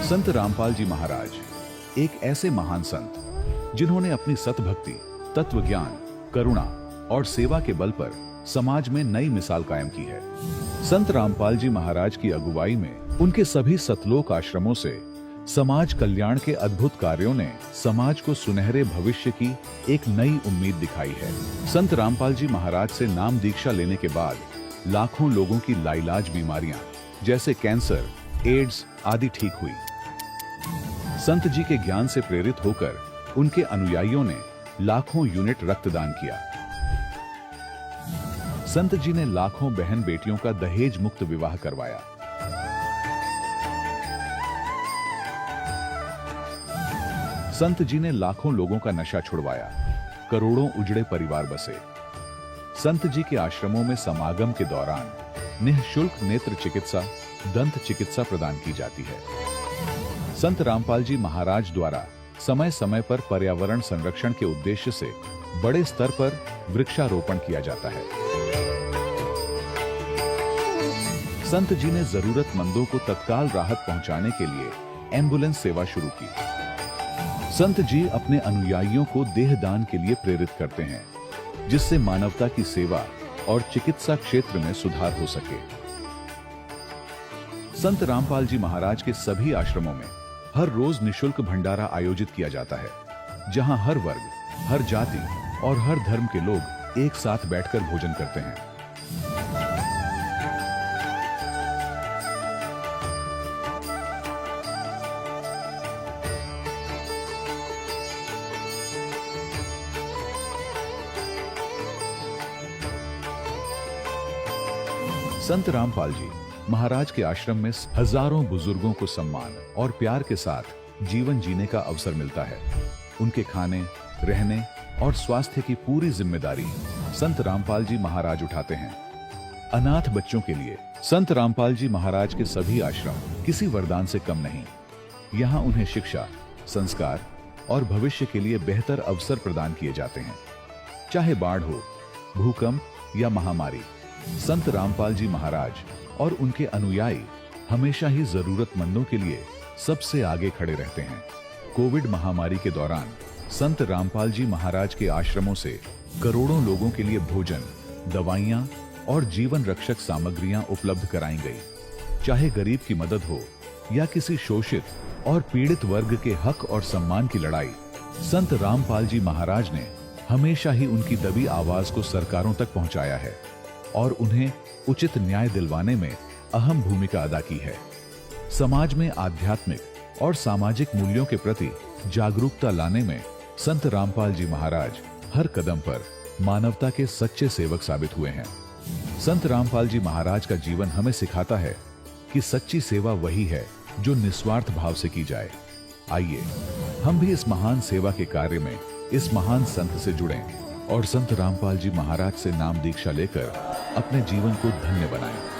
संत रामपाल जी महाराज एक ऐसे महान संत जिन्होंने अपनी सतभक्ति, तत्व ज्ञान, करुणा और सेवा के बल पर समाज में नई मिसाल कायम की है। संत रामपाल जी महाराज की अगुवाई में उनके सभी सतलोक आश्रमों से समाज कल्याण के अद्भुत कार्यों ने समाज को सुनहरे भविष्य की एक नई उम्मीद दिखाई है। संत रामपाल जी महाराज से नाम दीक्षा लेने के बाद लाखों लोगों की लाइलाज बीमारियां जैसे कैंसर, एड्स आदि ठीक हुई। संत जी के ज्ञान से प्रेरित होकर उनके अनुयायियों ने लाखों यूनिट रक्तदान किया। संत जी ने लाखों बहन बेटियों का दहेज मुक्त विवाह करवाया। संत जी ने लाखों लोगों का नशा छुड़वाया, करोड़ों उजड़े परिवार बसे। संत जी के आश्रमों में समागम के दौरान निःशुल्क नेत्र चिकित्सा, दंत चिकित्सा प्रदान की जाती है। संत रामपाल जी महाराज द्वारा समय समय पर पर्यावरण संरक्षण के उद्देश्य से बड़े स्तर पर वृक्षारोपण किया जाता है। संत जी ने जरूरतमंदों को तत्काल राहत पहुंचाने के लिए एम्बुलेंस सेवा शुरू की। संत जी अपने अनुयायियों को देहदान के लिए प्रेरित करते हैं, जिससे मानवता की सेवा और चिकित्सा क्षेत्र में सुधार हो सके। संत रामपाल जी महाराज के सभी आश्रमों में हर रोज निःशुल्क भंडारा आयोजित किया जाता है, जहां हर वर्ग, हर जाति और हर धर्म के लोग एक साथ बैठकर भोजन करते हैं। संत रामपाल जी महाराज के आश्रम में हजारों बुजुर्गों को सम्मान और प्यार के साथ जीवन जीने का अवसर मिलता है। उनके खाने, रहने और स्वास्थ्य की पूरी जिम्मेदारी संत रामपाल जी महाराज उठाते हैं। अनाथ बच्चों के लिए संत रामपाल जी महाराज के सभी आश्रम किसी वरदान से कम नहीं। यहाँ उन्हें शिक्षा, संस्कार और भविष्य के लिए बेहतर अवसर प्रदान किए जाते हैं। चाहे बाढ़ हो, भूकंप या महामारी, संत रामपाल जी महाराज और उनके अनुयायी हमेशा ही जरूरतमंदों के लिए सबसे आगे खड़े रहते हैं। कोविड महामारी के दौरान संत रामपाल जी महाराज के आश्रमों से करोड़ों लोगों के लिए भोजन, दवाइयां और जीवन रक्षक सामग्रियां उपलब्ध कराई गई। चाहे गरीब की मदद हो या किसी शोषित और पीड़ित वर्ग के हक और सम्मान की लड़ाई, संत रामपाल जी महाराज ने हमेशा ही उनकी दबी आवाज को सरकारों तक पहुंचाया है और उन्हें उचित न्याय दिलवाने में अहम भूमिका अदा की है। समाज में आध्यात्मिक और सामाजिक मूल्यों के प्रति जागरूकता लाने में संत रामपाल जी महाराज हर कदम पर मानवता के सच्चे सेवक साबित हुए हैं। संत रामपाल जी महाराज का जीवन हमें सिखाता है कि सच्ची सेवा वही है जो निस्वार्थ भाव से की जाए। आइए हम भी इस महान सेवा के कार्य में इस महान संत से जुड़ें और संत रामपाल जी महाराज से नाम दीक्षा लेकर अपने जीवन को धन्य बनाएं।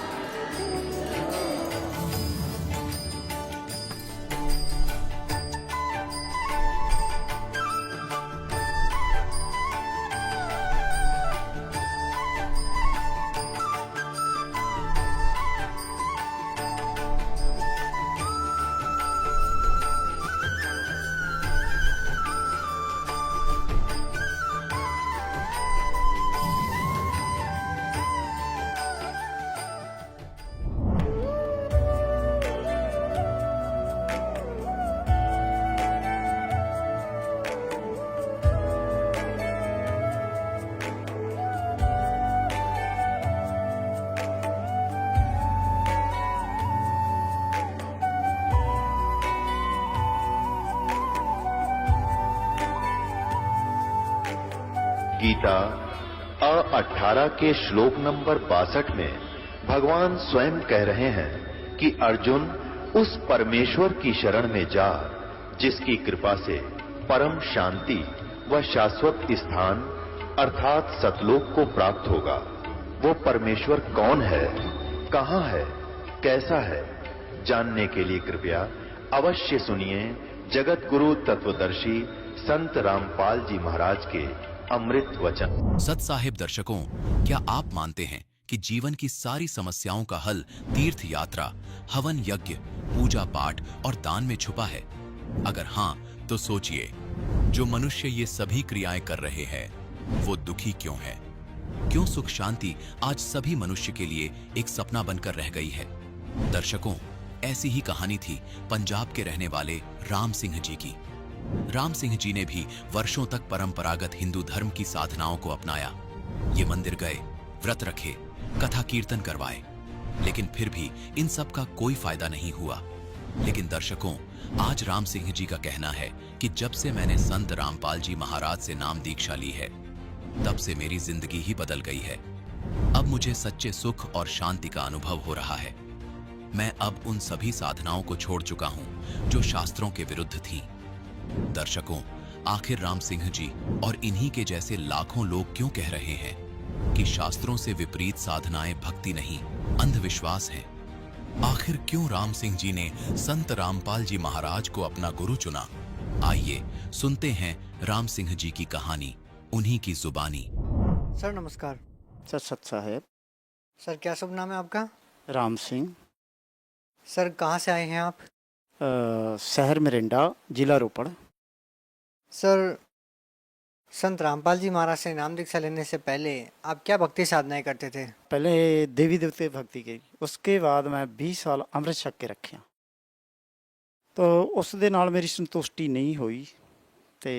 गीता अ18 के श्लोक नंबर 62 में भगवान स्वयं कह रहे हैं कि अर्जुन उस परमेश्वर की शरण में जा जिसकी कृपा से परम शांति व शाश्वत स्थान अर्थात सतलोक को प्राप्त होगा। वो परमेश्वर कौन है, कहां है, कैसा है, जानने के लिए कृपया अवश्य सुनिए जगत गुरु तत्वदर्शी संत रामपाल जी महाराज के अमृत वचन। सत साहिब दर्शकों, क्या आप मानते हैं कि जीवन की सारी समस्याओं का हल तीर्थ यात्रा, हवन यज्ञ, पूजा पाठ और दान में छुपा है? अगर हाँ, तो सोचिए, जो मनुष्य ये सभी क्रियाएं कर रहे हैं, वो दुखी क्यों है? क्यों सुख शांति आज सभी मनुष्य के लिए एक सपना बनकर रह गई है? दर्शकों, ऐसी ही कहानी थी पंजाब के रहने वाले राम सिंह जी की। राम सिंह जी ने भी वर्षों तक परंपरागत हिंदू धर्म की साधनाओं को अपनाया। ये मंदिर गए, व्रत रखे, कथा कीर्तन करवाए, लेकिन फिर भी इन सब का कोई फायदा नहीं हुआ। लेकिन दर्शकों, आज राम सिंह जी का कहना है कि जब से मैंने संत रामपाल जी महाराज से नाम दीक्षा ली है, तब से मेरी जिंदगी ही बदल गई है। अब मुझे सच्चे सुख और शांति का अनुभव हो रहा है। मैं अब उन सभी साधनाओं को छोड़ चुका हूं जो शास्त्रों के विरुद्ध थीं। दर्शकों, आखिर राम सिंह जी और इन्हीं के जैसे लाखों लोग क्यों कह रहे हैं कि शास्त्रों से विपरीत साधनाएं भक्ति नहीं, अंधविश्वास है? आखिर क्यों राम सिंह जी ने संत रामपाल जी महाराज को अपना गुरु चुना? आइए सुनते हैं राम सिंह जी की कहानी, उन्हीं की जुबानी। सर नमस्कार। सर सत साहेब। सर क्या शुभ नाम है आपका? राम सिंह। सर कहाँ से आए हैं आप? शहर मिरिंडा, जिला रोपड़। सर संत रामपाल जी महाराज से नाम दीक्षा लेने से पहले आप क्या भक्ति साधनाएं करते थे? पहले देवी देवते भक्ति की, उसके बाद मैं 20 साल ਅੰਮ੍ਰਿਤ ਛਕ ਕੇ ਰੱਖਿਆ। तो ਉਸ ਦੇ ਨਾਲ ਮੇਰੀ ਸੰਤੁਸ਼ਟੀ ਨਹੀਂ ਹੋਈ ਤੇ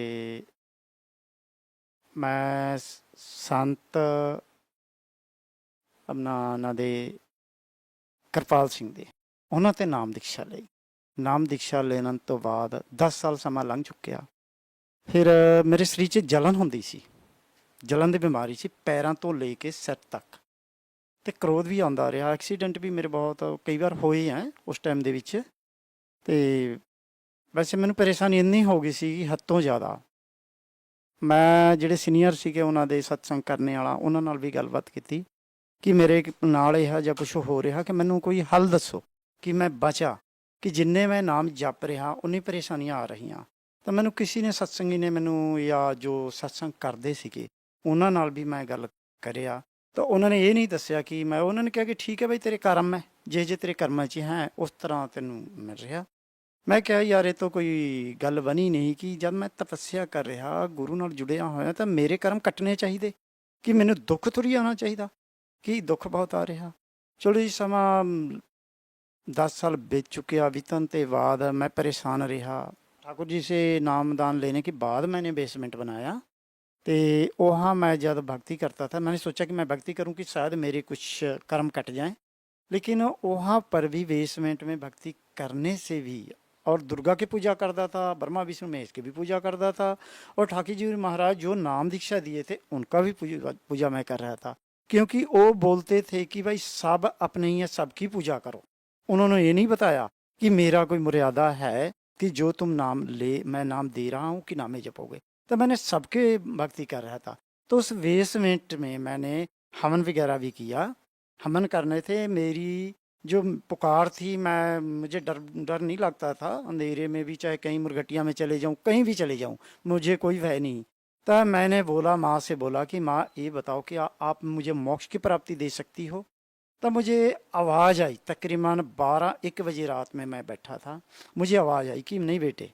ਮੈਂ ਸੰਤ ਆਪਣਾ ਉਹਨਾਂ ਦੇ ਕਿਰਪਾਲ ਸਿੰਘ ਦੇ ਉਹਨਾਂ ਤੇ ਨਾਮ ਦੀਕਸ਼ਾ ਲਈ। ਨਾਮ ਦੀਕਸ਼ਾ ਲੈਣ ਤੋਂ ਬਾਅਦ 10 ਸਾਲ ਸਮਾਂ ਲੰਘ ਚੁੱਕਿਆ। ਫਿਰ ਮੇਰੇ ਸਰੀਰ 'ਚ ਜਲਨ ਹੁੰਦੀ ਸੀ, ਜਲਨ ਦੀ ਬਿਮਾਰੀ ਸੀ ਪੈਰਾਂ ਤੋਂ ਲੈ ਕੇ ਸਿਰ ਤੱਕ, ਤੇ ਕ੍ਰੋਧ ਵੀ ਆਉਂਦਾ ਰਿਹਾ। ਐਕਸੀਡੈਂਟ ਵੀ ਮੇਰੇ ਬਹੁਤ ਕਈ ਵਾਰ ਹੋਏ ਹੈ ਉਸ ਟਾਈਮ ਦੇ ਵਿੱਚ। ਤੇ ਵੈਸੇ ਮੈਨੂੰ ਪਰੇਸ਼ਾਨੀ ਇੰਨੀ ਹੋ ਗਈ ਸੀ ਹੱਦੋਂ ਜ਼ਿਆਦਾ। ਮੈਂ ਜਿਹੜੇ ਸੀਨੀਅਰ ਸੀਗੇ ਉਹਨਾਂ ਦੇ ਸਤਸੰਗ ਕਰਨੇ ਵਾਲਾ, ਉਹਨਾਂ ਨਾਲ ਵੀ ਗੱਲਬਾਤ ਕੀਤੀ ਕਿ ਮੇਰੇ ਨਾਲ ਇਹੋ ਜਿਹਾ ਕੁਛ ਹੋ ਰਿਹਾ ਕਿ ਮੈਨੂੰ ਕੋਈ ਹੱਲ ਦੱਸੋ ਕਿ ਮੈਂ ਬਚਾ, ਕਿ ਜਿੰਨੇ ਮੈਂ ਨਾਮ ਜਪ ਰਿਹਾ ਉਨੀ ਪਰੇਸ਼ਾਨੀਆਂ ਆ ਰਹੀਆਂ। ਤਾਂ ਮੈਨੂੰ ਕਿਸੇ ਨੇ ਸਤਸੰਗੀ ਨੇ ਮੈਨੂੰ, ਜਾਂ ਜੋ ਸਤਸੰਗ ਕਰਦੇ ਸੀਗੇ ਉਹਨਾਂ ਨਾਲ ਵੀ ਮੈਂ ਗੱਲ ਕਰਿਆ, ਤਾਂ ਉਹਨਾਂ ਨੇ ਇਹ ਨਹੀਂ ਦੱਸਿਆ ਕਿ ਮੈਂ, ਉਹਨਾਂ ਨੇ ਕਿਹਾ ਕਿ ਠੀਕ ਹੈ ਬਈ ਤੇਰੇ ਕਰਮ ਹੈ, ਜੇ ਤੇਰੇ ਕਰਮਾਂ 'ਚ ਹੈ ਉਸ ਤਰ੍ਹਾਂ ਤੈਨੂੰ ਮਿਲ ਰਿਹਾ। ਮੈਂ ਕਿਹਾ ਯਾਰ ਇਹ ਤਾਂ ਕੋਈ ਗੱਲ ਬਣੀ ਨਹੀਂ ਕਿ ਜਦ ਮੈਂ ਤਪੱਸਿਆ ਕਰ ਰਿਹਾ, ਗੁਰੂ ਨਾਲ ਜੁੜਿਆ ਹੋਇਆ, ਤਾਂ ਮੇਰੇ ਕਰਮ ਕੱਟਣੇ ਚਾਹੀਦੇ, ਕਿ ਮੈਨੂੰ ਦੁੱਖ ਥੋੜ੍ਹੀ ਆਉਣਾ ਚਾਹੀਦਾ, ਕਿ ਦੁੱਖ ਬਹੁਤ ਆ ਰਿਹਾ। ਚਲੋ ਜੀ ਸਮਾਂ 10 ਸਾਲ बीत चुके। बीतने के बाद मैं परेशान रहा। ठाकुर जी से नामदान लेने के बाद मैंने बेसमेंट बनाया, तो वहाँ मैं जब भक्ति करता था मैंने सोचा कि मैं भक्ति करूँ कि शायद मेरे कुछ कर्म कट जाएं। लेकिन वहाँ पर भी बेसमेंट में भक्ति करने से भी, और दुर्गा की पूजा करता था, ब्रह्मा विष्णु महेश की भी पूजा करता था, और ठाकुर जी महाराज जो नाम दीक्षा दिए थे उनका भी पूजा मैं कर रहा था, क्योंकि वो बोलते थे कि भाई सब अपने ही है, सबकी पूजा करो। उन्होंने ये नहीं बताया कि मेरा कोई मर्यादा है कि जो तुम नाम ले, मैं नाम दे रहा हूँ कि नामे जपोगे। तो मैंने सबके भक्ति कर रहा था। तो उस बेसमेंट में मैंने हवन वगैरह भी किया। हवन करने थे, मेरी जो पुकार थी, मुझे डर नहीं लगता था अंधेरे में भी, चाहे कहीं मुरघटिया में चले जाऊँ, कहीं भी चले जाऊँ, मुझे कोई भय नहीं। तो मैंने बोला, माँ से बोला कि माँ ये बताओ कि आप मुझे मोक्ष की प्राप्ति दे सकती हो? तब मुझे आवाज़ आई, तकरीबन 12-1 बजे रात में मैं बैठा था, मुझे आवाज़ आई कि नहीं बेटे,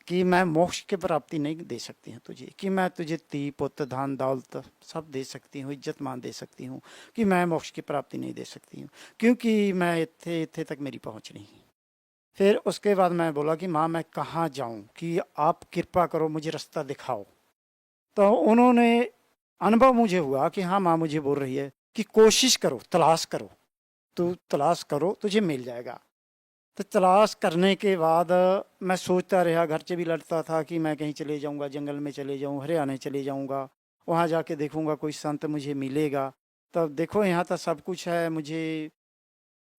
कि मैं मोक्ष की प्राप्ति नहीं दे सकती हूँ तुझे, कि मैं तुझे ती पुत्र धन दौलत सब दे सकती हूँ, इज्जत मान दे सकती हूँ, कि मैं मोक्ष की प्राप्ति नहीं दे सकती हूँ, क्योंकि मैं इत्थे तक मेरी पहुँच नहीं। फिर उसके बाद मैं बोला कि माँ मैं कहाँ जाऊँ, कि आप कृपा करो मुझे रास्ता दिखाओ। तो उन्होंने, अनुभव मुझे हुआ कि हाँ माँ मुझे बोल रही है कि कोशिश करो, तलाश करो, तू तलाश करो तुझे मिल जाएगा। तो तलाश करने के बाद मैं सोचता रहा, घर से भी लड़ता था कि मैं कहीं चले जाऊंगा, जंगल में चले जाऊँ, हरियाणा चले जाऊंगा, वहाँ जाके देखूंगा कोई संत मुझे मिलेगा। तब देखो यहाँ तो सब कुछ है, मुझे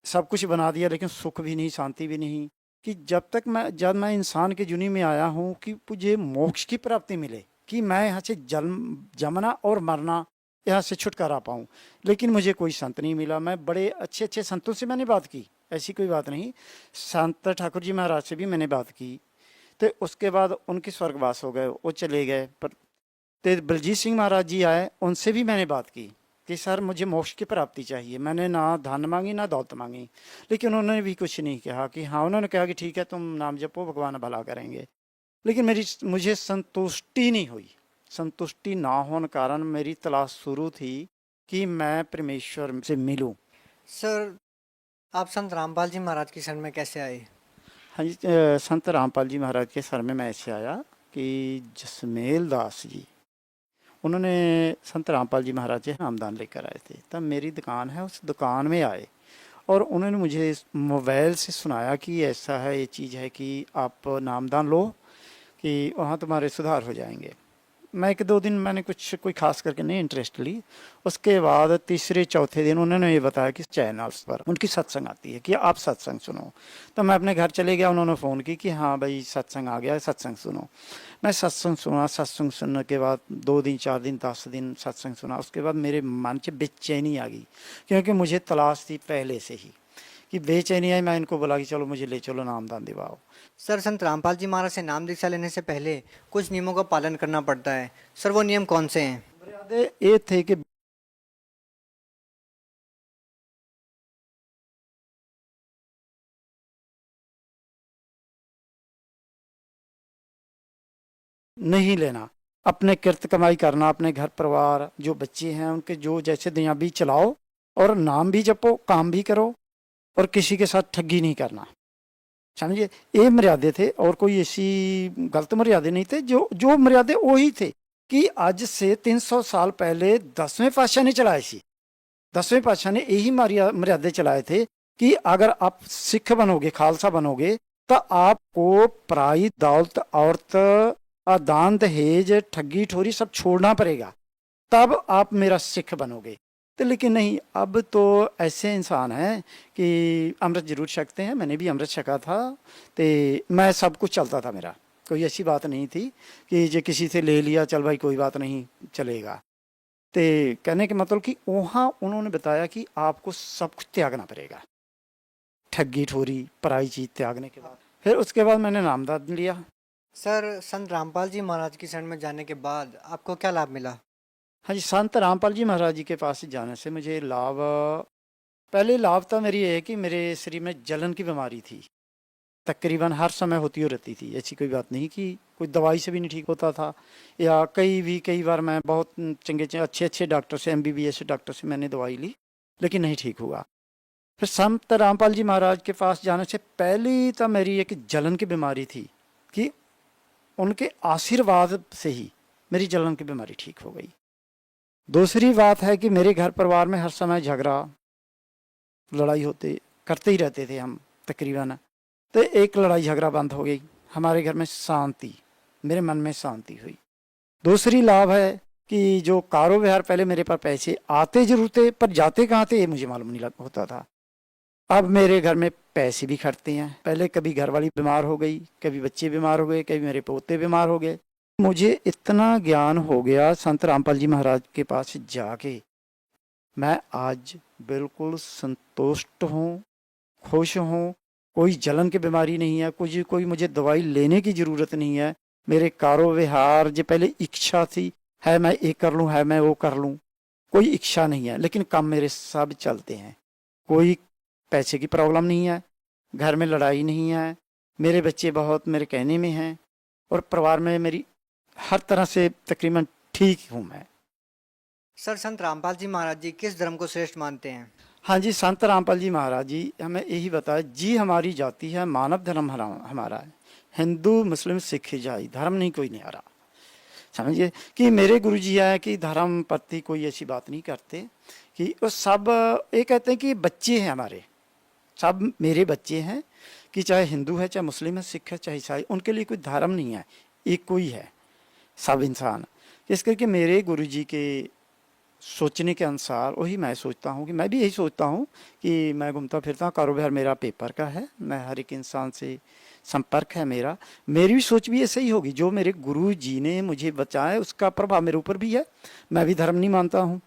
सब कुछ बना दिया, लेकिन सुख भी नहीं, शांति भी नहीं। कि जब मैं इंसान के जुनी में आया हूँ कि मुझे मोक्ष की प्राप्ति मिले, कि मैं यहाँ से जमना और मरना, यहाँ से छुटकारा पाऊँ, लेकिन मुझे कोई संत नहीं मिला। मैं बड़े अच्छे अच्छे संतों से मैंने बात की, ऐसी कोई बात नहीं, संत ठाकुर जी महाराज से भी मैंने बात की। तो उसके बाद उनके स्वर्गवास हो गए, वो चले गए। पर तो बलजीत सिंह महाराज जी आए, उनसे भी मैंने बात की कि सर मुझे मोक्ष की प्राप्ति चाहिए। मैंने ना धन मांगी ना दौलत मांगी, लेकिन उन्होंने भी कुछ नहीं कहा कि हाँ, उन्होंने कहा कि ठीक है तुम नाम जपो, भगवान भला करेंगे। लेकिन मुझे संतुष्टि नहीं हुई। संतुष्टि ना होने कारण मेरी तलाश शुरू थी कि मैं परमेश्वर से मिलूं। सर, आप संत रामपाल जी महाराज की शरण में कैसे आए? हाँ जी, संत रामपाल जी महाराज के शरण में मैं ऐसे आया कि जसमेल दास जी, उन्होंने संत रामपाल जी महाराज से नामदान लेकर आए थे। तब मेरी दुकान है, उस दुकान में आए और उन्होंने मुझे मोबाइल से सुनाया कि ऐसा है, ये चीज़ है कि आप नामदान लो कि वहाँ तुम्हारे सुधार हो जाएंगे। मैं 1-2 दिन मैंने कोई खास करके नहीं इंटरेस्ट ली। उसके बाद तीसरे चौथे दिन उन्होंने ये बताया कि चैनल्स पर उनकी सत्संग आती है कि आप सत्संग सुनो। तो मैं अपने घर चले गया, उन्होंने फ़ोन की कि हाँ भाई सत्संग आ गया है, सत्संग सुनो। मैं सत्संग सुना। सत्संग सुनने के बाद 2 दिन 4 दिन 10 दिन सत्संग सुना। उसके बाद मेरे मन से बेचैनी आ गई, क्योंकि मुझे तलाश थी पहले से ही कि बेचैनी आई। मैं इनको बोला कि चलो मुझे ले चलो, नामदान दिवाओ। सर, संत रामपाल जी महाराज से नाम दीक्षा लेने से पहले कुछ नियमों का पालन करना पड़ता है। सर, वो नियम कौन से हैं? मर्यादे ये थे कि नहीं लेना, अपने किरत कमाई करना, अपने घर परिवार जो बच्चे हैं उनके जो जैसे दुनियावी चलाओ, और नाम भी जपो, काम भी करो, और किसी के साथ ठगी नहीं करना। समझिए, ये मर्यादे थे और कोई ऐसी गलत मर्यादे नहीं थे। जो जो मर्यादे वही थे कि आज से 300 साल पहले 10वें पातशाह ने चलाए सी। 10वें पातशाह ने यही मर्यादे चलाए थे कि अगर आप सिख बनोगे, खालसा बनोगे, तो आपको पराई दौलत, औरत, दान दहेज, ठगी ठोरी सब छोड़ना पड़ेगा, तब आप मेरा सिख बनोगे। तो लेकिन नहीं, अब तो ऐसे इंसान हैं कि अमृत जरूर छकते हैं। मैंने भी अमृत छका था, तो मैं सब कुछ चलता था मेरा। कोई ऐसी बात नहीं थी कि जो किसी से ले लिया, चल भाई कोई बात नहीं चलेगा। तो कहने के मतलब कि वहाँ उन्होंने बताया कि आपको सब कुछ त्यागना पड़ेगा, ठगी ठोरी पराई चीज़ त्यागने के बाद। फिर उसके बाद मैंने नामदान लिया। सर, संत रामपाल जी महाराज की शरण में जाने के बाद आपको क्या लाभ मिला? हाँ जी, संत रामपाल जी महाराज जी के पास जाने से मुझे लाभ, पहले लाभ तो मेरी ये है कि मेरे शरीर में जलन की बीमारी थी, तकरीबन हर समय होती हो रहती थी। ऐसी कोई बात नहीं कि कोई दवाई से भी नहीं ठीक होता था, या कई बार मैं बहुत चंगे अच्छे डॉक्टर से, MBBS डॉक्टर से मैंने दवाई ली, लेकिन नहीं ठीक हुआ। फिर संत रामपाल जी महाराज के पास जाने से पहले तो मेरी एक जलन की बीमारी थी कि उनके आशीर्वाद से ही मेरी जलन की बीमारी ठीक हो गई। दूसरी बात है कि मेरे घर परिवार में हर समय झगड़ा लड़ाई करते ही रहते थे हम तकरीबन। तो एक लड़ाई झगड़ा बंद हो गई, हमारे घर में शांति, मेरे मन में शांति हुई। दूसरी लाभ है कि जो कारोबार, पहले मेरे पास पैसे आते जरूर थे पर जाते कहाँ थे ये मुझे मालूम नहीं होता था। अब मेरे घर में पैसे भी खर्चते हैं। पहले कभी घरवाली बीमार हो गई, कभी बच्चे बीमार हो गए, कभी मेरे पोते बीमार हो गए। मुझे इतना ज्ञान हो गया संत रामपाल जी महाराज के पास जाके, मैं आज बिल्कुल संतुष्ट हूँ, खुश हूँ। कोई जलन की बीमारी नहीं है, कोई मुझे दवाई लेने की ज़रूरत नहीं है। मेरे कारोबार जो पहले इच्छा थी, है मैं ये कर लूँ, है मैं वो कर लूँ, कोई इच्छा नहीं है, लेकिन काम मेरे सब चलते हैं। कोई पैसे की प्रॉब्लम नहीं है, घर में लड़ाई नहीं है, मेरे बच्चे बहुत मेरे कहने में हैं, और परिवार में मेरी हर तरह से तकरीबन ठीक हूँ मैं। सर, संत रामपाल जी महाराज जी किस धर्म को श्रेष्ठ मानते हैं? हाँ जी, संत रामपाल जी महाराज जी हमें यही बताया जी, हमारी जाति है, मानव धर्म हमारा है, हिंदू मुस्लिम सिख ईसाई, धर्म नहीं कोई नहीं आ रहा। समझिए कि मेरे गुरु जी है कि धर्म प्रति कोई ऐसी बात नहीं करते, कि वो सब ये कहते हैं कि बच्चे हैं हमारे, सब मेरे बच्चे हैं, कि चाहे हिंदू है, चाहे मुस्लिम है, सिख है, चाहे ईसाई, उनके लिए कोई धर्म नहीं है, एक कोई है, सब इंसान। इस करके मेरे गुरु जी के सोचने के अनुसार वही मैं सोचता हूँ कि मैं भी यही सोचता हूँ कि मैं घूमता फिरता हूँ, कारोबार मेरा पेपर का है, मैं हर एक इंसान से संपर्क है मेरा, मेरी भी सोच भी ऐसे ही होगी। जो मेरे गुरु जी ने मुझे बचाया उसका प्रभाव मेरे ऊपर भी है। मैं भी धर्म नहीं मानता हूँ,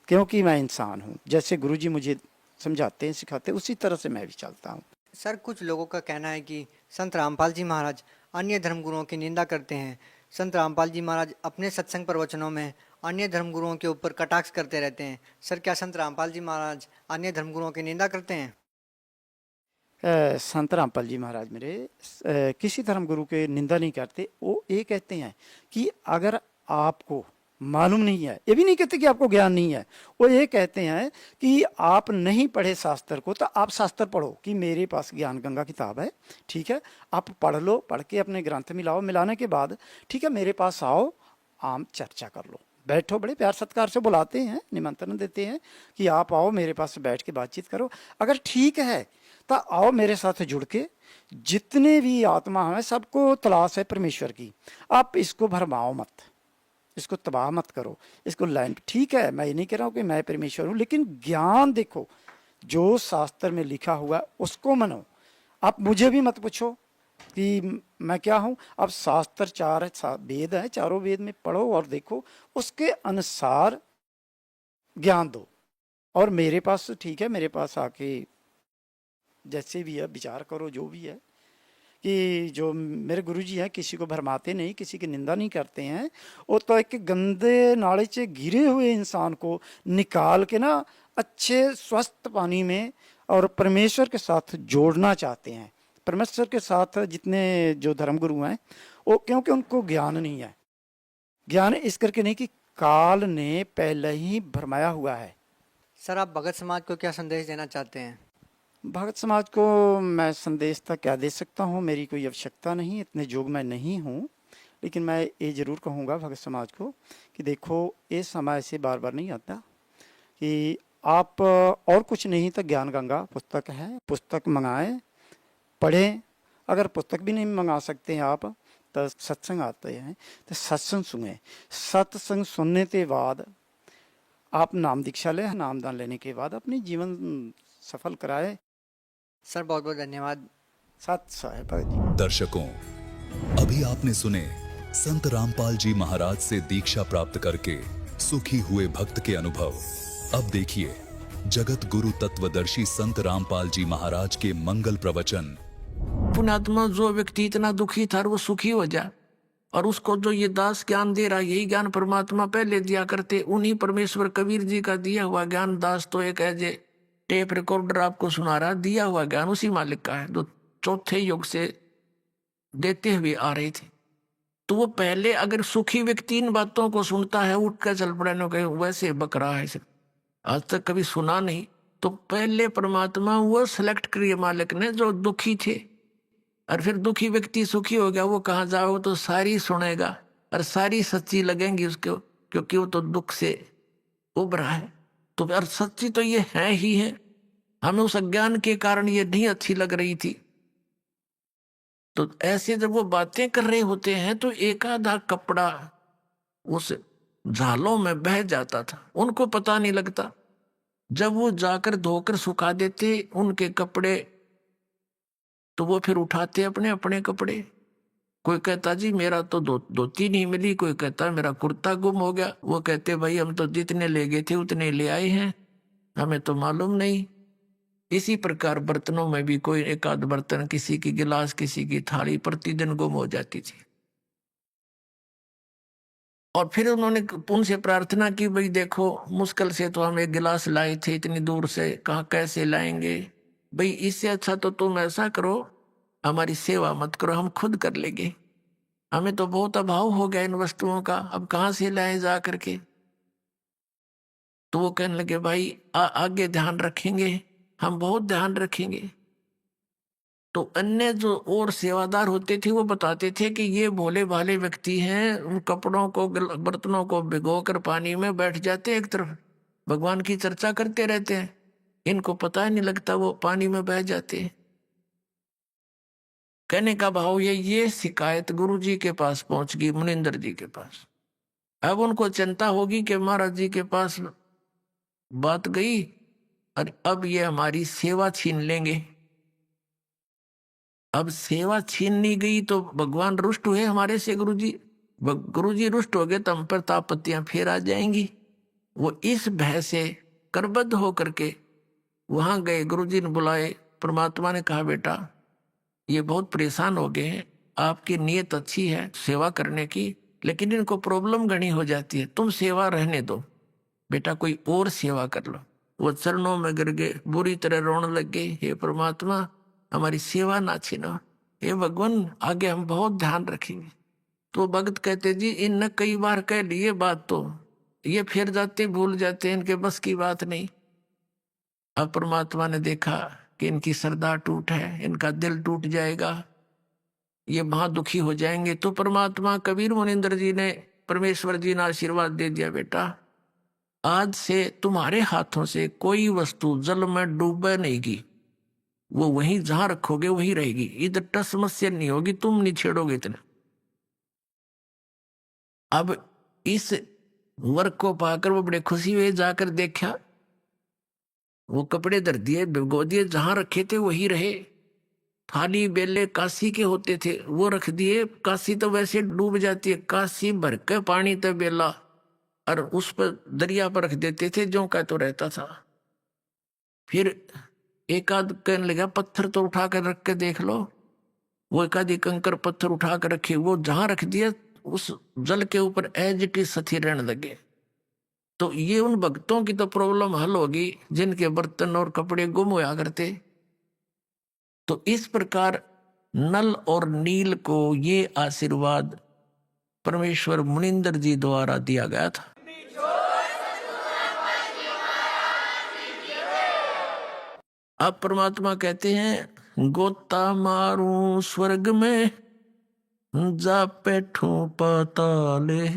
क्योंकि मैं इंसान हूँ, जैसे गुरु जी मुझे समझाते हैं, सिखाते हैं, उसी तरह से मैं भी चलता हूँ। सर, कुछ लोगों का कहना है कि संत रामपाल जी महाराज अन्य धर्म गुरुओं की निंदा करते हैं। संत रामपाल जी महाराज अपने सत्संग प्रवचनों में अन्य धर्मगुरुओं के ऊपर कटाक्ष करते रहते हैं। सर, क्या संत रामपाल जी महाराज अन्य धर्मगुरुओं की निंदा करते हैं? संत रामपाल जी महाराज मेरे किसी धर्म गुरु के निंदा नहीं करते। वो ये कहते हैं कि अगर आपको मालूम नहीं है, ये भी नहीं कहते कि आपको ज्ञान नहीं है, वो ये कहते हैं कि आप नहीं पढ़े शास्त्र को तो आप शास्त्र पढ़ो, कि मेरे पास ज्ञान गंगा किताब है, ठीक है, आप पढ़ लो, पढ़ के अपने ग्रंथ मिलाओ, मिलाने के बाद ठीक है मेरे पास आओ, आम चर्चा कर लो, बैठो। बड़े प्यार सत्कार से बुलाते हैं, निमंत्रण देते हैं कि आप आओ मेरे पास बैठ के बातचीत करो। अगर ठीक है तो आओ मेरे साथ जुड़ के, जितने भी आत्मा हैं सबको तलाश है परमेश्वर की, आप इसको भरमाओ मत, इसको तबाह मत करो, इसको लाइन। ठीक है, मैं ये नहीं कह रहा हूँ कि मैं परमेश्वर हूँ, लेकिन ज्ञान देखो, जो शास्त्र में लिखा हुआ उसको मानो। आप मुझे भी मत पूछो कि मैं क्या हूँ, आप शास्त्र चार वेद हैं, चारों वेद में पढ़ो और देखो, उसके अनुसार ज्ञान दो। और मेरे पास ठीक है, मेरे पास आके जैसे भी है विचार करो, जो भी है, कि जो मेरे गुरुजी हैं किसी को भरमाते नहीं, किसी की निंदा नहीं करते हैं। वो तो एक गंदे नाले से गिरे हुए इंसान को निकाल के ना अच्छे स्वस्थ पानी में और परमेश्वर के साथ जोड़ना चाहते हैं। परमेश्वर के साथ जितने जो धर्मगुरु हैं वो, क्योंकि उनको ज्ञान नहीं है, ज्ञान इस करके नहीं कि काल ने पहले ही भरमाया हुआ है। सर, आप भगत समाज को क्या संदेश देना चाहते हैं? भगत समाज को मैं संदेश तक क्या दे सकता हूँ, मेरी कोई आवश्यकता नहीं, इतने जोग मैं नहीं हूँ। लेकिन मैं ये ज़रूर कहूँगा भगत समाज को कि देखो, ये समय ऐसे बार बार नहीं आता कि आप और कुछ नहीं तो ज्ञान गंगा पुस्तक है, पुस्तक मंगाएं, पढ़ें। अगर पुस्तक भी नहीं मंगा सकते हैं आप तो सत्संग आते हैं तो सत्संग सुने, सत्संग सुनने के बाद आप नाम दीक्षा लें, नामदान लेने के बाद अपनी जीवन सफल कराए। सर, बहुत बहुत धन्यवाद। सत साहेब जी। दर्शकों, अभी आपने सुने संत रामपाल जी महाराज से दीक्षा प्राप्त करके सुखी हुए भक्त के अनुभव। अब देखिए जगत गुरु तत्वदर्शी संत रामपाल जी महाराज के मंगल प्रवचन। पुण्यात्मा, जो व्यक्ति इतना दुखी था वो सुखी हो जाए, और उसको जो ये दास ज्ञान दे रहा है, यही ज्ञान परमात्मा पहले दिया करते। उन्हीं परमेश्वर कबीर जी का दिया हुआ ज्ञान दास तो एक एज ए टेप रिकॉर्डर आपको सुना रहा, दिया हुआ ज्ञान उसी मालिक का है, जो चौथे युग से देते हुए आ रहे थे। तो वो पहले अगर सुखी व्यक्ति इन बातों को सुनता है, उठ कर चल पड़े न, वैसे बक रहा है, आज तक कभी सुना नहीं। तो पहले परमात्मा वो सिलेक्ट करिए मालिक ने जो दुखी थे, और फिर दुखी व्यक्ति सुखी हो गया, वो कहाँ जाओ तो सारी सुनेगा और सारी सच्ची लगेंगी उसको, क्योंकि वो तो दुख से उभरा है। तो यार सच्ची तो ये है ही है, हमें उस अज्ञान के कारण ये नहीं अच्छी लग रही थी। तो ऐसे जब वो बातें कर रहे होते हैं तो एक आधा कपड़ा उस झालों में बह जाता था, उनको पता नहीं लगता। जब वो जाकर धोकर सुखा देते उनके कपड़े, तो वो फिर उठाते अपने अपने कपड़े। कोई कहता जी मेरा तो धोती नहीं मिली, कोई कहता मेरा कुर्ता गुम हो गया। वो कहते भाई हम तो जितने ले गए थे उतने ले आए हैं, हमें तो मालूम नहीं। इसी प्रकार बर्तनों में भी कोई एक आध बर्तन, किसी की गिलास, किसी की थाली प्रतिदिन गुम हो जाती थी। और फिर उन्होंने उनसे प्रार्थना की, भाई देखो मुश्किल से तो हम एक गिलास लाए थे इतनी दूर से, कहाँ कैसे लाएंगे, भाई इससे अच्छा तो तुम ऐसा करो, हमारी सेवा मत करो, हम खुद कर लेंगे, हमें तो बहुत अभाव हो गया इन वस्तुओं का, अब कहाँ से लाए जा करके। तो वो कहने लगे भाई आगे ध्यान रखेंगे, हम बहुत ध्यान रखेंगे। तो अन्य जो और सेवादार होते थे वो बताते थे कि ये भोले भाले व्यक्ति हैं, उन कपड़ों को बर्तनों को भिगोकर पानी में बैठ जाते एक तरफ, भगवान की चर्चा करते रहते हैं, इनको पता ही नहीं लगता वो पानी में बह जाते हैं। कहने का भाव ये शिकायत गुरु जी के पास पहुंच गई, मुनिंदर जी के पास। अब उनको चिंता होगी कि महाराज जी के पास बात गई और अब ये हमारी सेवा छीन लेंगे। अब सेवा छीननी गई तो भगवान रुष्ट हुए हमारे से, गुरु जी रुष्ट हो गए तो हम पर तापत्तियां फिर आ जाएंगी। वो इस भय से करबद्ध होकर के वहां गए, गुरु जी ने बुलाए। परमात्मा ने कहा बेटा ये बहुत परेशान हो गए हैं, आपकी नीयत अच्छी है सेवा करने की, लेकिन इनको प्रॉब्लम घनी हो जाती है। तुम सेवा रहने दो बेटा, कोई और सेवा कर लो। वो चरणों में गिर गए, बुरी तरह रोने लग गए, हे परमात्मा हमारी सेवा ना छीनो, हे भगवान आगे हम बहुत ध्यान रखेंगे। तो भगत कहते जी इनने कई बार कह लिए बात, तो ये फिर जाते भूल जाते, इनके बस की बात नहीं। अब परमात्मा ने देखा कि इनकी श्रद्धा टूट है, इनका दिल टूट जाएगा, ये महा दुखी हो जाएंगे। तो परमात्मा कबीर मुनिंदर जी ने, परमेश्वर जी ने आशीर्वाद दे दिया, बेटा आज से तुम्हारे हाथों से कोई वस्तु जल में डूबे नहीं की, वो वहीं जहां रखोगे वहीं रहेगी, इधर टस समस्या नहीं होगी, तुम नहीं छेड़ोगे इतना। अब इस वर्क को पाकर वो बड़े खुशी हुए, जाकर देखा वो कपड़े धर दिए, भिगो दिए, जहां रखे थे वही रहे। थाली बेले काशी के होते थे वो रख दिए, काशी तो वैसे डूब जाती है, काशी भर के पानी तो बेला, और उस पर दरिया पर रख देते थे, जो का तो रहता था। फिर एक आध कहने लगा पत्थर तो उठा कर रख के देख लो, वो एक आधी कंकर पत्थर उठा कर रखे, वो जहां रख दिया उस जल के ऊपर एज इट इज सथी रहने लगे। तो ये उन भक्तों की तो प्रॉब्लम हल होगी जिनके बर्तन और कपड़े गुम होया करते। तो इस प्रकार नल और नील को ये आशीर्वाद परमेश्वर मुनिंदर जी द्वारा दिया गया था। अब परमात्मा कहते हैं गोता मारूं स्वर्ग में जा बैठूं पाताले,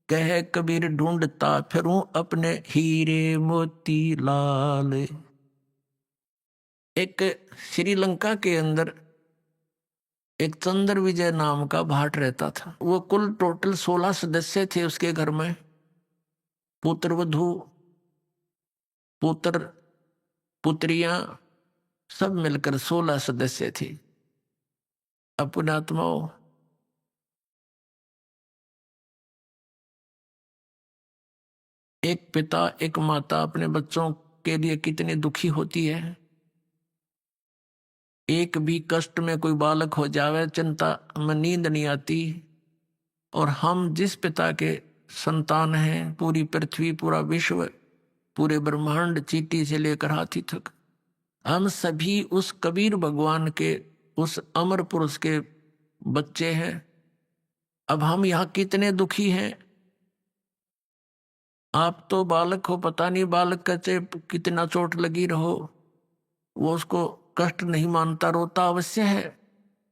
कह कबीर ढूंढता फिरूं अपने हीरे मोती लाल। एक श्रीलंका के अंदर एक चंद्र विजय नाम का भाट रहता था। वो कुल टोटल 16 सदस्य थे उसके घर में, पुत्र वधू पुत्र पुत्रियां सब मिलकर 16 सदस्य थे। अपने आत्माओं एक पिता एक माता अपने बच्चों के लिए कितनी दुखी होती है। एक भी कष्ट में कोई बालक हो जावे चिंता में नींद नहीं आती। और हम जिस पिता के संतान हैं, पूरी पृथ्वी पूरा विश्व पूरे ब्रह्मांड चींटी से लेकर हाथी तक, हम सभी उस कबीर भगवान के उस अमर पुरुष के बच्चे हैं। अब हम यहाँ कितने दुखी हैं। आप तो बालक हो, पता नहीं बालक का कितना चोट लगी रहो, वो उसको कष्ट नहीं मानता, रोता अवश्य है,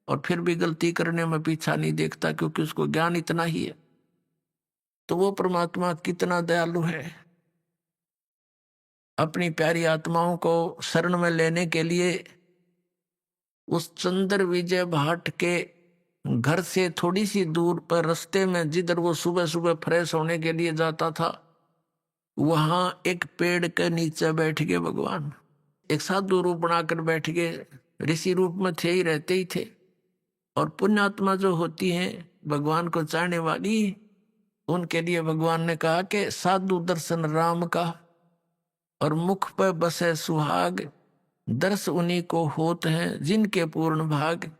और फिर भी गलती करने में पीछा नहीं देखता क्योंकि उसको ज्ञान इतना ही है। तो वो परमात्मा कितना दयालु है। अपनी प्यारी आत्माओं को शरण में लेने के लिए उस चंद्र विजय भाट के घर से थोड़ी सी दूर पर रास्ते में जिधर वो सुबह सुबह फ्रेश होने के लिए जाता था, वहां एक पेड़ के नीचे बैठ गए भगवान। एक साधु रूप बनाकर बैठ गए, ऋषि रूप में थे ही, रहते ही थे। और पुण्यात्मा जो होती हैं भगवान को चाहने वाली, उनके लिए भगवान ने कहा कि साधु दर्शन राम का और मुख पर बसे सुहाग, दर्श उन्हीं को होत हैं जिनके पूर्ण भाग।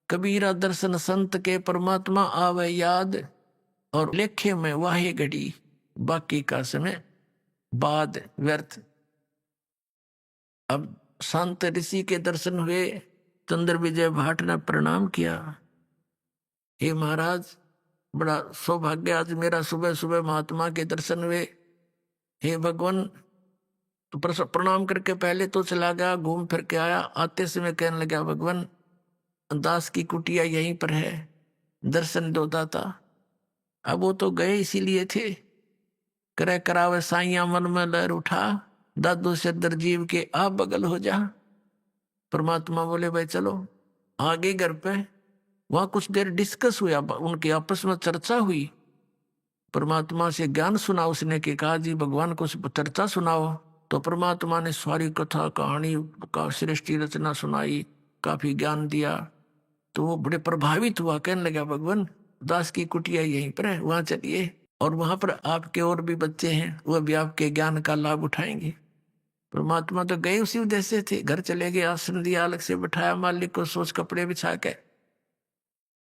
कबीरा दर्शन संत के परमात्मा आवे याद, और लेखे में वाहे घड़ी बाकी का समय बाद व्यर्थ। अब संत ऋषि के दर्शन हुए, चंद्र विजय भाट ने प्रणाम किया, हे महाराज बड़ा सौभाग्य, आज मेरा सुबह सुबह महात्मा के दर्शन हुए। हे भगवान, तो प्रणाम करके पहले तो चला गया, घूम फिर के आया, आते समय कहने लगा भगवान दास की कुटिया यहीं पर है, दर्शन दो दाता। अब वो तो गए इसीलिए थे, करे करावे साइया मन में लहर उठा, दादू से दरजीव के आप बगल हो जा। परमात्मा बोले भाई चलो आगे घर पे। वहां कुछ देर डिस्कस हुआ, उनके आपस में चर्चा हुई। परमात्मा से ज्ञान सुना उसने, कि कहा जी भगवान को चर्चा सुनाओ। तो परमात्मा ने सारी कथा कहानी का सृष्टि रचना सुनाई, काफी ज्ञान दिया। तो वो बड़े प्रभावित हुआ, कहने लगा भगवान दास की कुटिया यहीं पर है, वहां चलिए, और वहां पर आपके और भी बच्चे हैं, वह भी आपके ज्ञान का लाभ उठाएंगे। परमात्मा तो गए उसी उद्देश्य थे, घर चले गए, आसन दिया, अलग से बिठाया मालिक को, सोच कपड़े बिछा के,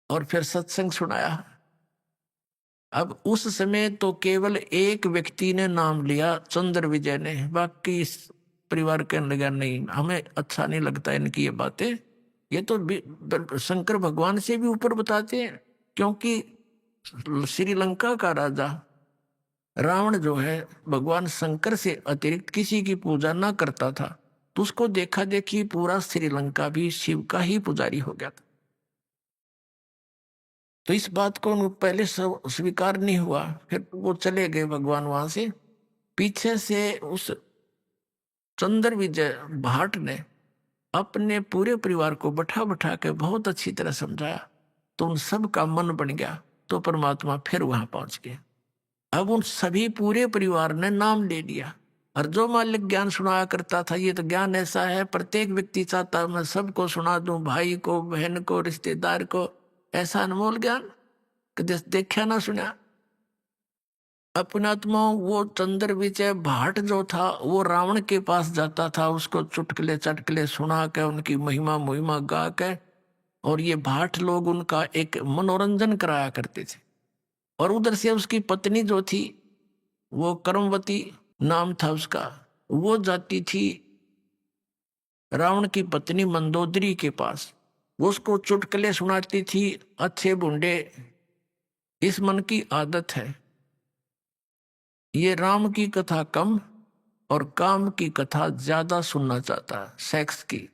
और फिर सत्संग सुनाया। अब उस समय तो केवल एक व्यक्ति ने नाम लिया, चंद्र विजय ने। बाकी इस परिवार कहने लगा नहीं, हमें अच्छा नहीं लगता इनकी ये बातें, ये तो शंकर भगवान से भी ऊपर बताते हैं। क्योंकि श्रीलंका का राजा रावण जो है भगवान शंकर से अतिरिक्त किसी की पूजा ना करता था, तो उसको देखा देखी पूरा श्रीलंका भी शिव का ही पुजारी हो गया था। तो इस बात को उनको पहले स्वीकार नहीं हुआ। फिर वो चले गए भगवान वहां से। पीछे से उस चंद्र विजय भाट ने अपने पूरे परिवार को बैठा बैठा के बहुत अच्छी तरह समझाया, तो उन सब का मन बन गया। तो परमात्मा फिर वहां पहुंच गए। अब उन सभी पूरे परिवार ने नाम ले लिया। और जो मालिक ज्ञान सुनाया करता था, ये तो ज्ञान ऐसा है प्रत्येक व्यक्ति चाहता मैं सबको सुना दूं, भाई को, बहन को, रिश्तेदार को, ऐसा अनमोल ज्ञान कि देखा ना सुना। अपने आत्मा वो चंद्र विजय भाट जो था वो रावण के पास जाता था, उसको चुटकुले चटकुले सुना के उनकी महिमा मुहिमा गा के, और ये भाट लोग उनका एक मनोरंजन कराया करते थे। और उधर से उसकी पत्नी जो थी, वो करमवती नाम था उसका, वो जाती थी रावण की पत्नी मंदोदरी के पास, वो उसको चुटकुले सुनाती थी अच्छे बुंडे। इस मन की आदत है, ये राम की कथा कम और काम की कथा ज्यादा सुनना चाहता है, सेक्स की।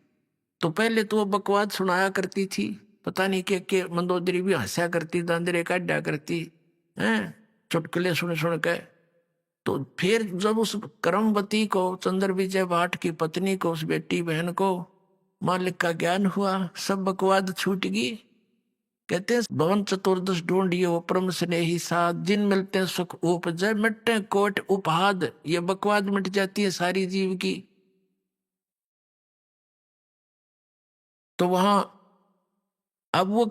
तो पहले तो वो बकवाद सुनाया करती थी, पता नहीं के मंदोदरी भी हंसा करती, दांदरे काटा करती हैं चुटकुले सुन सुन के। तो फिर जब उस करमवती को, चंद्र विजय भाट की पत्नी को, उस बेटी बहन को मालिक का ज्ञान हुआ, सब बकवाद छूट गई। कहते हैं भवन चतुर्दश ढूंढियो परम स्नेही साथ, जिन मिलते सुख उपजय मिटते कोट उपहाद। ये बकवाद मिट जाती है सारी जीव की। तो वहां अब वो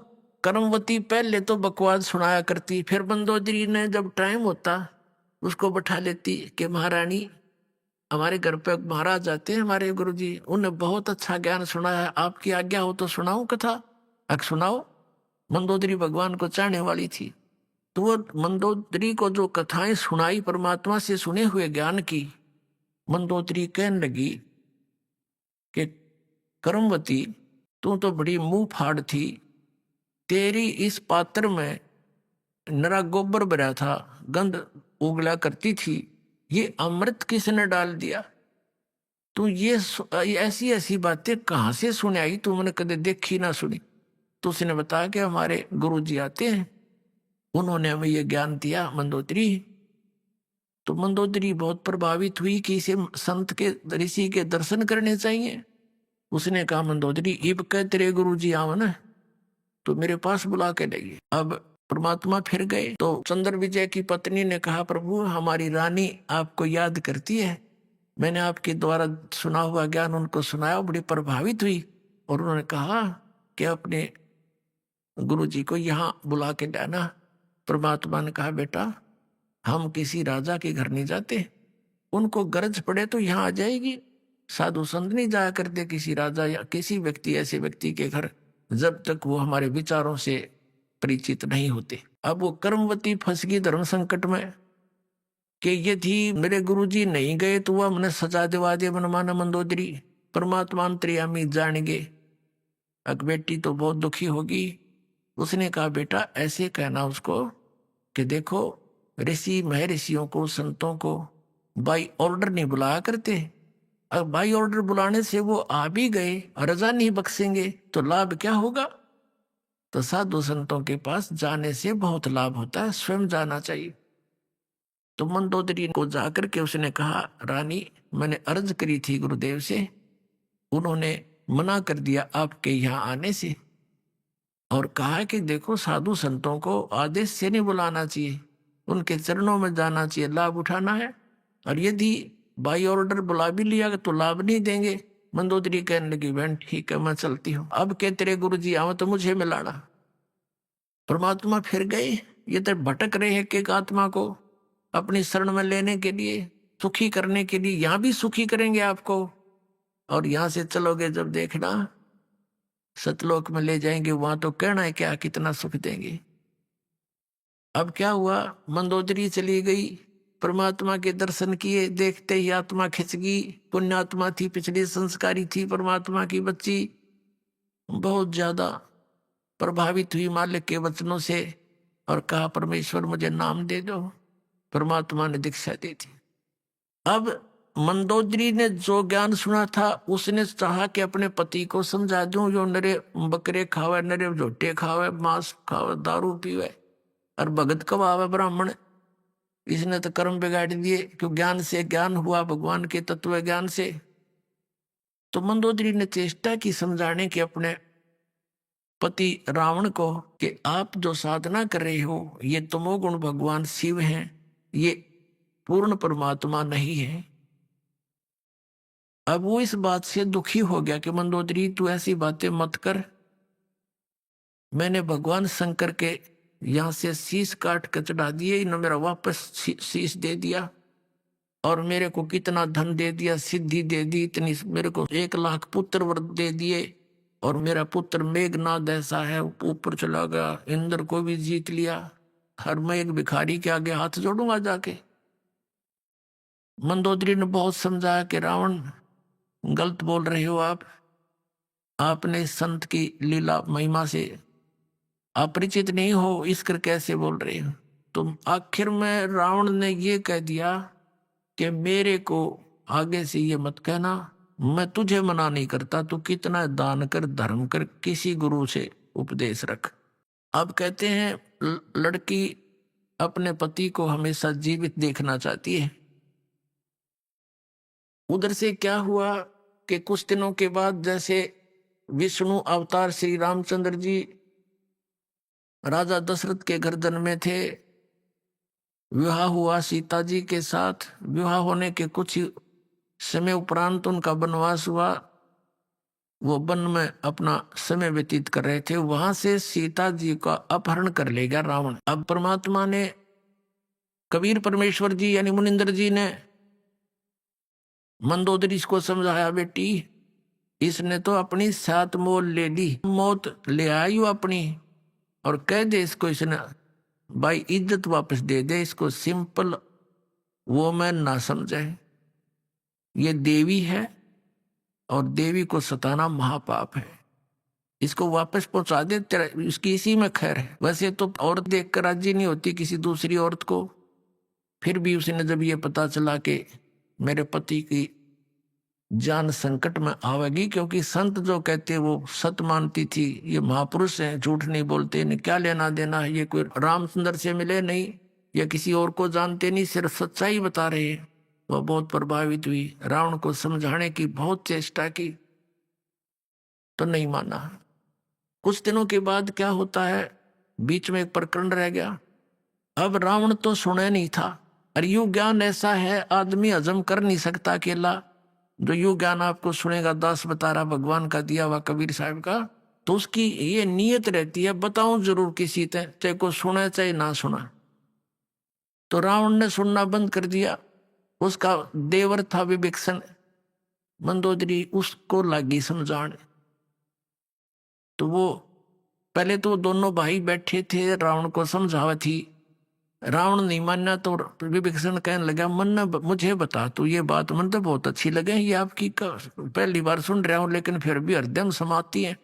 करमवती पहले तो बकवाद सुनाया करती, फिर मंदोदरी ने जब टाइम होता उसको बैठा लेती कि महारानी हमारे घर पे महाराज आते हैं हमारे गुरुजी, उन्हें बहुत अच्छा ज्ञान सुनाया है, आपकी आज्ञा हो तो सुनाऊं कथा। सुनाओ। मंदोदरी भगवान को चाहने वाली थी, तो वो मंदोदरी को जो कथाएं सुनाई परमात्मा से सुने हुए ज्ञान की, मंदोदरी कहने लगी कि करमवती तू तो बड़ी मुंह फाड़ थी, तेरी इस पात्र में नरा गोबर भरा था, गंध उगला करती थी, ये अमृत किसने डाल दिया? तू ये ऐसी ऐसी बातें कहाँ से सुने आई, तू मैंने कदे देखी ना सुनी। तो उसने बताया कि हमारे गुरुजी आते हैं, उन्होंने हमें ये ज्ञान दिया मंदोदरी। तो मंदोदरी बहुत प्रभावित हुई कि इसे संत के, ऋषि के दर्शन करने चाहिए। उसने कहा मंदोदरी इब कह तेरे गुरुजी आओ ना, तो मेरे पास बुला के लाइए। अब परमात्मा फिर गए तो चंद्र विजय की पत्नी ने कहा प्रभु हमारी रानी आपको याद करती है, मैंने आपके द्वारा सुना हुआ ज्ञान उनको सुनाया, बड़ी प्रभावित हुई। और उन्होंने कहा कि अपने गुरुजी को यहाँ बुला के लाना। परमात्मा ने कहा बेटा हम किसी राजा के घर नहीं जाते, उनको गरज पड़े तो यहाँ आ जाएगी, साधु संत नहीं जाया करते किसी राजा या किसी व्यक्ति, ऐसे व्यक्ति के घर, जब तक वो हमारे विचारों से परिचित नहीं होते। अब वो कर्मवती फंस गई धर्म संकट में कि यदि मेरे गुरुजी नहीं गए तो वह मैंने सजा दिवा दे मनमाना मंदोदरी। परमात्मा अंतर्यामी जान गए। अब बेटी तो बहुत दुखी होगी। उसने कहा बेटा ऐसे कहना उसको कि देखो ऋषि महर्षियों को, संतों को बाई ऑर्डर नहीं बुलाया करते, अब बाई ऑर्डर बुलाने से वो आ भी गए और रजा नहीं बख्शेंगे तो लाभ क्या होगा? तो साधु संतों के पास जाने से बहुत लाभ होता है, स्वयं जाना चाहिए। तो मंदोदरी को जाकर के उसने कहा रानी मैंने अर्ज करी थी गुरुदेव से, उन्होंने मना कर दिया आपके यहाँ आने से, और कहा कि देखो साधु संतों को आदेश से नहीं बुलाना चाहिए, उनके चरणों में जाना चाहिए, लाभ उठाना है। और यदि बाई ऑर्डर बुला भी लिया तो लाभ नहीं देंगे। मंदोदरी कहने लगी बहन ठीक है मैं चलती हूँ, अब के तेरे गुरुजी आओ तो मुझे मिलाना। परमात्मा फिर गए। ये तो भटक रहे हैं एक आत्मा को अपनी शरण में लेने के लिए, सुखी करने के लिए। यहाँ भी सुखी करेंगे आपको, और यहाँ से चलोगे जब देखना सतलोक में ले जाएंगे, वहां तो कहना है क्या कितना सुख देंगे। अब क्या हुआ, मंदोदरी चली गई, परमात्मा के दर्शन किए, देखते ही आत्मा खिंच गई। पुण्यात्मा थी, पिछली संस्कारी थी, परमात्मा की बच्ची, बहुत ज्यादा प्रभावित हुई मालिक के वचनों से और कहा परमेश्वर मुझे नाम दे दो। परमात्मा ने दीक्षा दे दी। अब मंदोदरी ने जो ज्ञान सुना था उसने चाहा कि अपने पति को समझा दूं, जो नरे बकरे खावे, नरे झोटे खावे, मांस खावे, दारू पीवे और भगत कवावे ब्राह्मण, इसने तो कर्म बिगाड़ दिए। क्यों? ज्ञान से ज्ञान हुआ, भगवान के तत्व ज्ञान से। तो मंदोदरी ने चेष्टा की समझाने की अपने पति रावण को कि आप जो साधना कर रहे हो ये तमोगुण भगवान शिव हैं, ये पूर्ण परमात्मा नहीं है। अब वो इस बात से दुखी हो गया कि मंदोदरी तू ऐसी बातें मत कर, मैंने भगवान शंकर के यहां से शीश काट कर चढ़ा दिए, इन्होंने मेरा वापस शीश दे दिया और मेरे को कितना धन दे दिया, सिद्धि दे दी, इतनी मेरे को 1 लाख पुत्र वर दे दिए और मेरा पुत्र मेघनाद ऐसा है ऊपर चला गया, इंद्र को भी जीत लिया, हर मैं एक भिखारी के आगे हाथ जोड़ूंगा जाके। मंदोदरी ने बहुत समझाया कि रावण गलत बोल रहे हो आपने संत की लीला महिमा से अपरिचित नहीं हो, इस कर कैसे बोल रहे हो। तो आखिर में रावण ने ये कह दिया कि मेरे को आगे से ये मत कहना, मैं तुझे मना नहीं करता, तू कितना दान कर, धर्म कर, किसी गुरु से उपदेश रख। अब कहते हैं लड़की अपने पति को हमेशा जीवित देखना चाहती है। उधर से क्या हुआ कि कुछ दिनों के बाद जैसे विष्णु अवतार श्री रामचंद्र जी राजा दशरथ के गर्दन में थे, विवाह हुआ सीता जी के साथ। विवाह होने के कुछ ही समय उपरांत उनका वनवास हुआ, वो वन में अपना समय व्यतीत कर रहे थे, वहां से सीता जी का अपहरण कर ले गया रावण। अब परमात्मा ने, कबीर परमेश्वर जी यानी मुनिंदर जी ने मंदोदरी को समझाया, बेटी इसने तो अपनी सात मोल ले ली, मौत ले आई अपनी, और कह दे इसको, इसने भाई इज्जत वापस दे दे इसको, सिंपल वो मैं ना समझे, ये देवी है और देवी को सताना महापाप है, इसको वापस पहुंचा दे, तेरा इसकी इसी में खैर है। वैसे तो औरत देखकर राजी नहीं होती किसी दूसरी औरत को, फिर भी उसने जब ये पता चला कि मेरे पति की जान संकट में आवेगी, क्योंकि संत जो कहते वो सत मानती थी, ये महापुरुष हैं, झूठ नहीं बोलते, इन्हें क्या लेना देना है, ये कोई रामचंद्र से मिले नहीं या किसी और को जानते नहीं, सिर्फ सच्चाई बता रहे हैं। वह बहुत प्रभावित हुई, रावण को समझाने की बहुत चेष्टा की तो नहीं माना। कुछ दिनों के बाद क्या होता है, बीच में एक प्रकरण रह गया। अब रावण तो सुने नहीं था, और यू ज्ञान ऐसा है आदमी हजम कर नहीं सकता अकेला। जो यू ज्ञान आपको सुनेगा, दास बता रहा भगवान का दिया हुआ कबीर साहब का, तो उसकी ये नीयत रहती है बताऊं जरूर किसी ते, चाहे को सुने चाहे ना सुना। तो रावण ने सुनना बंद कर दिया। उसका देवर था विभीषण, मंदोदरी उसको लगी समझाने। तो वो पहले तो दोनों भाई बैठे थे, रावण को समझावा थी, रावण नहीं माना तो विभीषण कहने लगा, मन मुझे बता तू ये बात, मन तो बहुत अच्छी लगे, ये आपकी पहली बार सुन रहा हूं लेकिन फिर भी हृदय समाती है।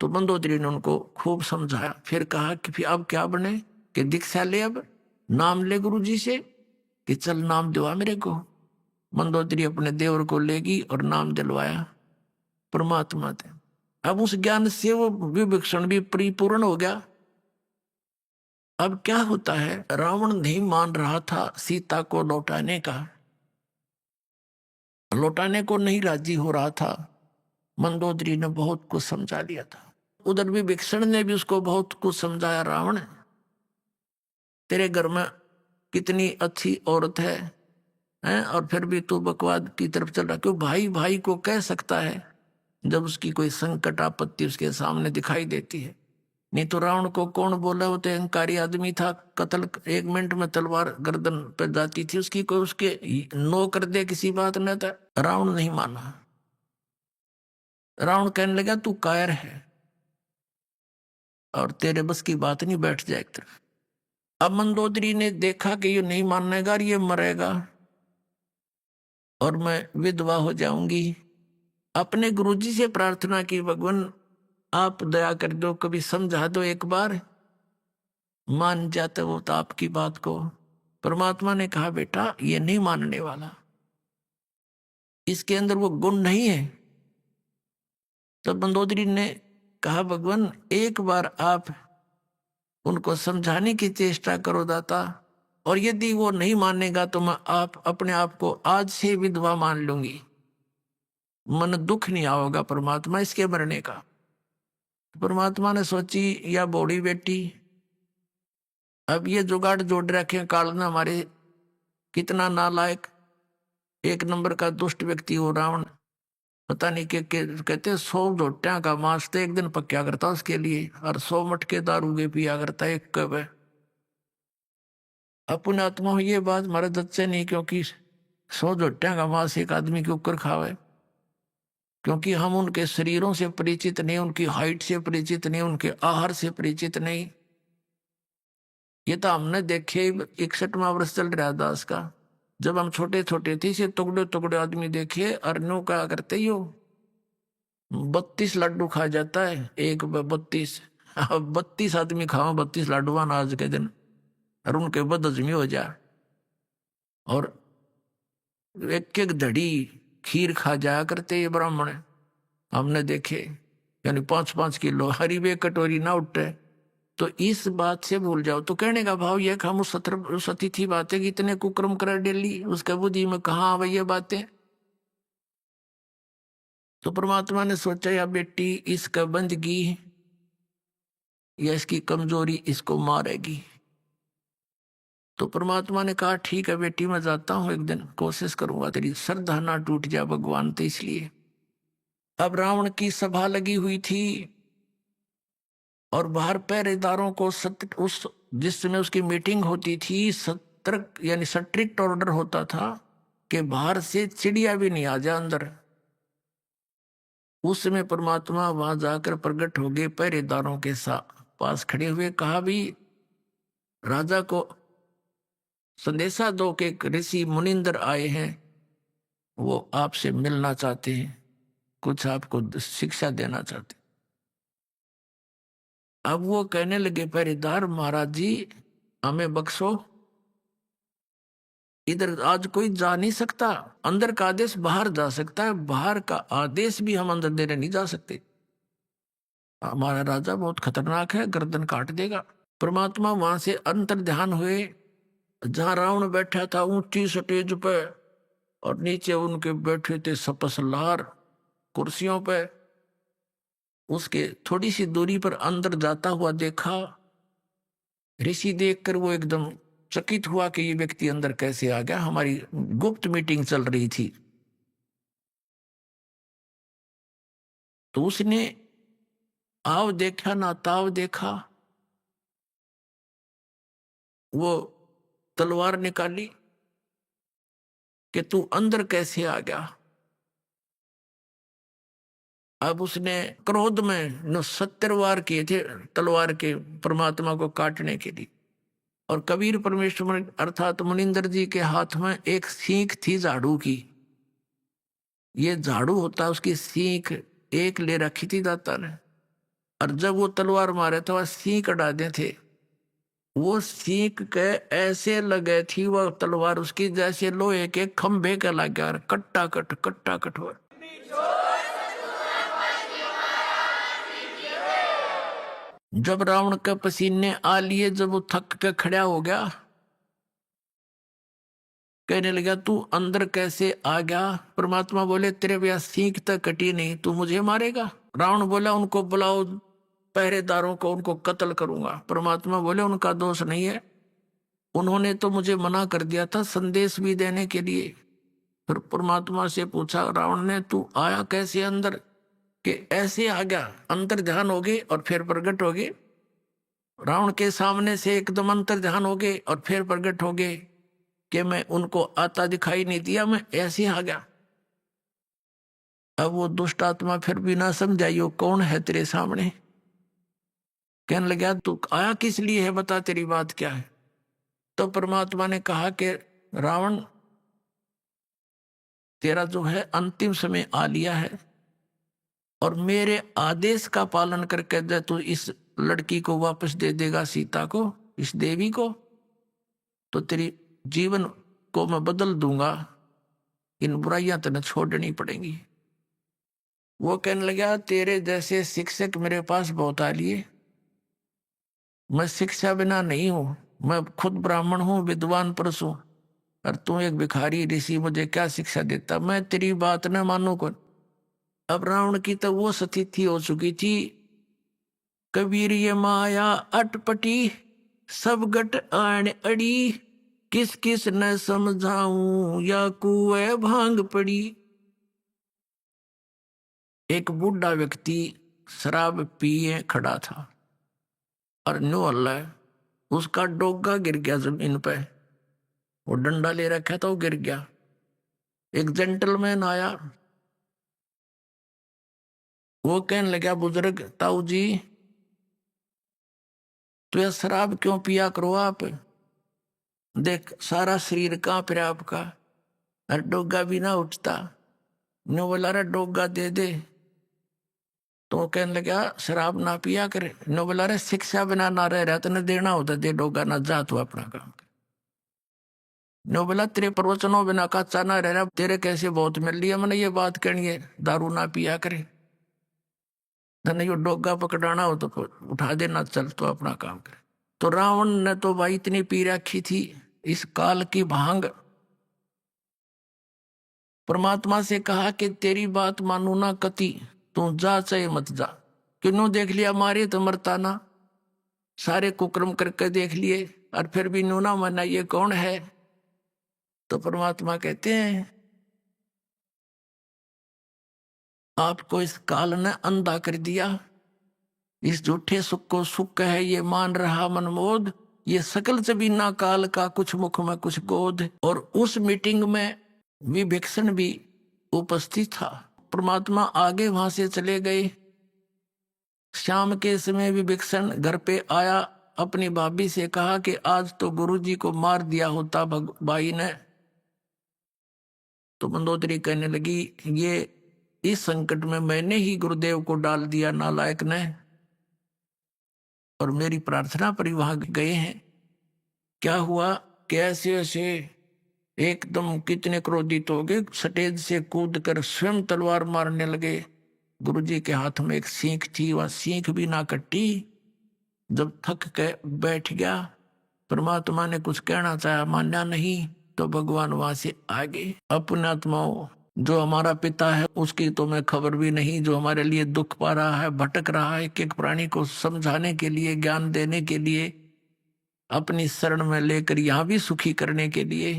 तो मंदोदरी ने उनको खूब समझाया, फिर कहा कि फिर अब क्या बने कि दीक्षा ले, अब नाम ले गुरु जी से, कि चल नाम दिलवा मेरे को। मंदोदरी अपने देवर को लेगी और नाम दिलवाया परमात्मा से। अब उस ज्ञान से वो विभीषण भी परिपूर्ण हो गया। अब क्या होता है, रावण नहीं मान रहा था सीता को लौटाने का, लौटाने को नहीं राजी हो रहा था। मंदोदरी ने बहुत कुछ समझा दिया था, उधर भी विभीषण ने भी उसको बहुत कुछ समझाया, रावण तेरे घर में कितनी अच्छी औरत है और फिर भी तू बकवाद की तरफ चल रहा। क्यों? भाई भाई को कह सकता है जब उसकी कोई संकट आपत्ति उसके सामने दिखाई देती है, नहीं तो रावण को कौन बोला, वो तो अहंकारी आदमी था, कत्ल 1 मिनट में तलवार गर्दन पर जाती थी उसकी, कोई उसके नो कर दे किसी बात न था। रावण नहीं माना, रावण कहने लगा तू कायर है और तेरे बस की बात नहीं, बैठ जाए एक तरफ। अब मंदोदरी ने देखा कि ये नहीं मानेगा और ये मरेगा और मैं विधवा हो जाऊंगी। अपने गुरुजी से प्रार्थना की, भगवान आप दया कर दो, कभी समझा दो, एक बार मान जाते वो तो आपकी बात को। परमात्मा ने कहा बेटा ये नहीं मानने वाला, इसके अंदर वो गुण नहीं है। तब मंदोदरी ने कहा भगवान एक बार आप उनको समझाने की चेष्टा करो दाता, और यदि वो नहीं मानेगा तो मैं अपने आप को आज से विधवा मान लूंगी, मन दुख नहीं आओगा परमात्मा इसके मरने का। परमात्मा ने सोची या बूढ़ी बेटी, अब ये जुगाड़ जोड़ रखे काल ने हमारे, कितना नालायक एक नंबर का दुष्ट व्यक्ति हो रावण। पता नहीं कहते 100 झोटियां का मांस तो एक दिन पक्या करता उसके लिए, और 100 मटके दारू के पिया करता एक कब है। अपने आत्मा ये बात हमारे दत्त से नहीं, क्योंकि 100 झोटियां का मांस एक आदमी के ऊपर खावे, क्योंकि हम उनके शरीरों से परिचित नहीं, उनकी हाइट से परिचित नहीं, उनके आहार से परिचित नहीं। ये तो हमने देखे 61वां वर्ष चल रहा दास का, जब हम छोटे छोटे थे से टुकड़े टुकड़े आदमी देखे, अरनों का करते ही हो 32 लड्डू खा जाता है एक 32 आदमी खाओ 32 लड्डू आज के दिन, और उनके बदहजमी हो जाए, और एक एक धड़ी खीर खा जाया करते ये ब्राह्मण हमने देखे, यानी 5-5 किलो हरी वे कटोरी ना उठे। तो इस बात से भूल जाओ। तो कहने का भाव यह कि हम उस अतिथि बातें कि इतने कुक्रम कर डेली, उसके बुद्धि में कहाँ आ ये बातें। तो परमात्मा ने सोचा या बेटी इसका बंदगी या इसकी कमजोरी इसको मारेगी। तो परमात्मा ने कहा ठीक है बेटी मैं जाता हूं, एक दिन कोशिश करूंगा तेरी श्रद्धा ना टूट जाए भगवान तो इसलिए। अब रावण की सभा लगी हुई थी और बाहर पहरेदारों को उस जिस समय उसकी मीटिंग होती थी सतर्क यानी स्ट्रिक्ट ऑर्डर होता था कि बाहर से चिड़िया भी नहीं आ जाए अंदर। उस समय परमात्मा वहां जाकर प्रकट हो गए, पहरेदारों के पास खड़े हुए, कहा भी राजा को संदेशा दो कि एक ऋषि मुनिंदर आए हैं, वो आपसे मिलना चाहते हैं, कुछ आपको शिक्षा देना चाहते। अब वो कहने लगे पहरेदार महाराज जी हमें बख्शो, इधर आज कोई जा नहीं सकता, अंदर का आदेश बाहर जा सकता है, बाहर का आदेश भी हम अंदर देने नहीं जा सकते, हमारा राजा बहुत खतरनाक है, गर्दन काट देगा। परमात्मा वहां से अंतर ध्यान हुए, जहां रावण बैठा था ऊंची स्टेज पे और नीचे उनके बैठे थे सपसलार कुर्सियों पे, उसके थोड़ी सी दूरी पर अंदर जाता हुआ देखा। ऋषि देखकर वो एकदम चकित हुआ कि ये व्यक्ति अंदर कैसे आ गया, हमारी गुप्त मीटिंग चल रही थी। तो उसने आव देखा ना ताव देखा, वो तलवार निकाली कि तू अंदर कैसे आ गया। अब उसने क्रोध में 70 वार किए थे तलवार के परमात्मा को काटने के लिए, और कबीर परमेश्वर अर्थात मुनिंदर जी के हाथ में एक सीख थी झाड़ू की। ये झाड़ू होता उसकी सीख एक ले रखी थी दाता ने, और जब वो तलवार मारे तो वह सीख डाले थे, वो सीख के ऐसे लगे थी वह तलवार उसकी जैसे लोहे के खंभे के लग गया, कट्टा कट हुआ। जब रावण के पसीने आ लिए, जब वो थक के खड़ा हो गया, कहने लगा तू अंदर कैसे आ गया। परमात्मा बोले तेरे ब्याह सीख तक कटी नहीं, तू मुझे मारेगा। रावण बोला उनको बुलाओ पहरेदारों को, उनको कत्ल करूंगा। परमात्मा बोले उनका दोष नहीं है, उन्होंने तो मुझे मना कर दिया था संदेश भी देने के लिए। फिर परमात्मा से पूछा रावण ने तू आया कैसे अंदर, कि ऐसे आ गया, अंतर ध्यान हो गए और फिर प्रकट हो गए। रावण के सामने से एकदम अंतर ध्यान हो गए और फिर प्रकट हो गए कि मैं उनको आता दिखाई नहीं दिया, मैं ऐसे आ गया। अब वो दुष्ट आत्मा फिर भी ना समझाइयो कौन है तेरे सामने, कहने लगा तू आया किस लिए है, बता तेरी बात क्या है। तो परमात्मा ने कहा कि रावण, तेरा जो है अंतिम समय आ लिया है, और मेरे आदेश का पालन करके जब तू इस लड़की को वापस दे देगा, सीता को, इस देवी को, तो तेरी जीवन को मैं बदल दूंगा, इन बुराइयां तेने छोड़नी पड़ेंगी। वो कहने लगा, तेरे जैसे शिक्षक मेरे पास बहुत आ लिए, मैं शिक्षा बिना नहीं हूं, मैं खुद ब्राह्मण हूं, विद्वान पुरुष हूं, और तू एक भिखारी ऋषि, मुझे क्या शिक्षा देता, मैं तेरी बात न मानू कौन। अब रावण की तो वो स्थिति हो चुकी थी, कबीर ये माया अटपटी, सब गट आण अड़ी, किस किस न समझाऊं, या कुएं भांग पड़ी। एक बूढ़ा व्यक्ति शराब पिए खड़ा था, और न्यू अल्लाह उसका डोगा गिर गया जमीन पे, वो डंडा ले रखा था, वो गिर गया। एक जेंटलमैन आया, वो कहने लगा, बुजुर्ग ताऊ जी, तो यह शराब क्यों पिया करो आप, देख सारा शरीर कांप रहा आपका, और डोगा भी ना उठता। न्यू बोला, रे डोगा दे दे। तो वो कहने लगा, शराब ना पिया करे। नो बोला, रे शिक्षा बिना ना रह रहा, तेने देना होता दे डोगा, ना जा तू अपना काम कर। नो बोला, तेरे प्रवचनों बिना कच्चा ना रह रहा, तेरे कैसे बहुत मिल लिया, मैंने ये बात कहनी है, दारू ना पिया करे, धने यो डोगा पकड़ाना हो तो उठा देना, चल तो अपना काम करे। तो रावण ने तो भाई इतनी पी रखी थी इस काल की भांग। परमात्मा से कहा कि तेरी बात मानू ना कति, तू जा चाहे मत जा, क्यों देख लिया मारे तो मरता ना, सारे कुकर्म करके देख लिए, और फिर भी नू ना मना, ये कौन है। तो परमात्मा कहते हैं, आपको इस काल ने अंधा कर दिया, इस झूठे सुख को सुख है ये मान रहा मनमोद, ये सकल जबीना काल का कुछ मुख में कुछ गोद। और उस मीटिंग में विभीषण भी उपस्थित था। परमात्मा आगे वहां से चले गए। शाम के समय विभीषण घर पे आया, अपनी भाभी से कहा कि आज तो गुरुजी को मार दिया होता भाई ने। तो मंदोदरी कहने लगी, ये इस संकट में मैंने ही गुरुदेव को डाल दिया नालायक ने, और मेरी प्रार्थना पर ही वहां गए हैं। क्या हुआ, कैसे ऐसे एकदम कितने क्रोधित हो गए, स्टेज से कूद कर स्वयं तलवार मारने लगे। गुरुजी के हाथ में एक सीख थी, वह सीख भी ना कटी। जब थक के बैठ गया, परमात्मा ने कुछ कहना चाहा, माना नहीं, तो भगवान वहां से आ गए। अपने आत्माओं, जो हमारा पिता है उसकी तो मैं खबर भी नहीं, जो हमारे लिए दुख पा रहा है, भटक रहा है, एक एक प्राणी को समझाने के लिए, ज्ञान देने के लिए, अपनी शरण में लेकर यहां भी सुखी करने के लिए,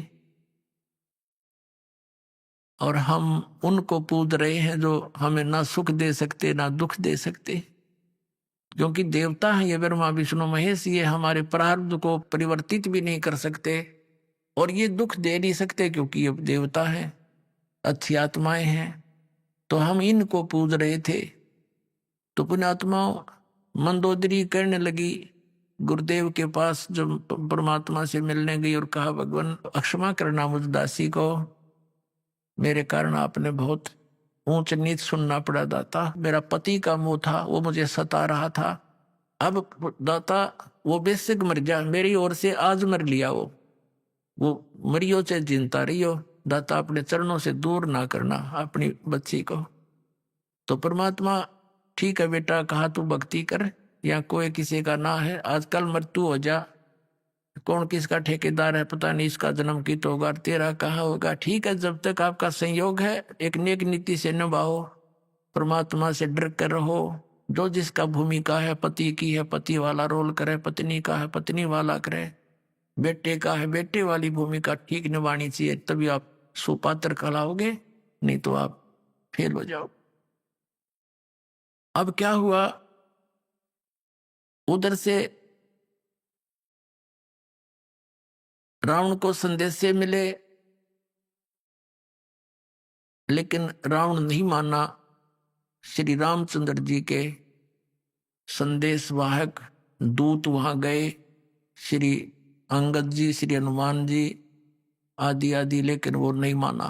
और हम उनको पूज रहे हैं जो हमें ना सुख दे सकते ना दुख दे सकते। क्योंकि देवता है ये ब्रह्मा विष्णु महेश, ये हमारे प्रारब्ध को परिवर्तित भी नहीं कर सकते, और ये दुख दे नहीं सकते क्योंकि ये देवता है, अच्छी आत्माएं हैं। तो हम इनको पूज रहे थे। तो पुण्यात्माओं, मंदोदरी करने लगी गुरुदेव के पास, जब परमात्मा से मिलने गई और कहा, भगवान क्षमा करना मुझ दासी को, मेरे कारण आपने बहुत ऊंच नीच सुनना पड़ा दाता। मेरा पति का मुंह था, वो मुझे सता रहा था। अब दाता वो बेसिक मर गया, मेरी ओर से आज मर लिया, वो मरियो से जिंता रहियो, दाता अपने चरणों से दूर ना करना अपनी बच्ची को। तो परमात्मा, ठीक है बेटा, कहा तू भक्ति कर, या कोई किसी का ना है, आजकल मृत्यु हो जा, कौन किसका ठेकेदार है पता नहीं, इसका जन्म की तो होगा, तेरा कहाँ होगा। ठीक है, जब तक आपका संयोग है एक नेक नीति से निभाओ, परमात्मा से डर कर रहो। जो जिसका भूमिका है, पति की है पति वाला रोल करे, पत्नी का है पत्नी वाला करे, बेटे का है बेटे वाली भूमिका ठीक निभानी चाहिए, तभी आप सुपात्र कहलाओगे, नहीं तो आप फेल हो जाओ। अब क्या हुआ, उधर से रावण को संदेश मिले, लेकिन रावण नहीं माना। श्री रामचंद्र जी के संदेश वाहक दूत वहां गए, श्री अंगद जी, श्री हनुमान जी आदि आदि, लेकिन वो नहीं माना।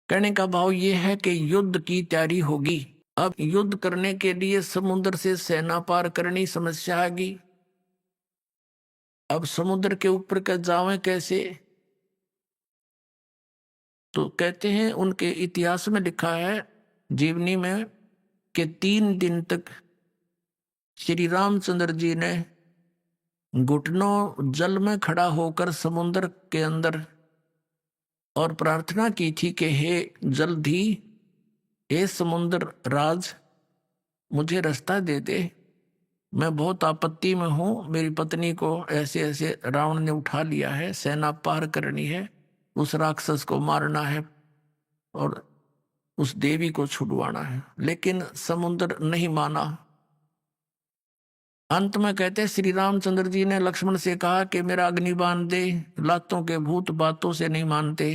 कहने का भाव ये है कि युद्ध की तैयारी होगी। अब युद्ध करने के लिए समुद्र से सेना पार करनी समस्या आ गई। अब समुद्र के ऊपर का जावें कैसे? तो कहते हैं, उनके इतिहास में लिखा है जीवनी में कि 3 दिन तक श्री रामचंद्र जी ने घुटनों जल में खड़ा होकर समुद्र के अंदर और प्रार्थना की थी कि हे जल्दी, हे समुद्र राज, मुझे रास्ता दे दे, मैं बहुत आपत्ति में हूँ, मेरी पत्नी को ऐसे ऐसे रावण ने उठा लिया है, सेना पार करनी है, उस राक्षस को मारना है और उस देवी को छुड़वाना है। लेकिन समुद्र नहीं माना। अंत में कहते श्री रामचंद्र जी ने लक्ष्मण से कहा कि मेरा अग्निबाण दे, लातों के भूत बातों से नहीं मानते।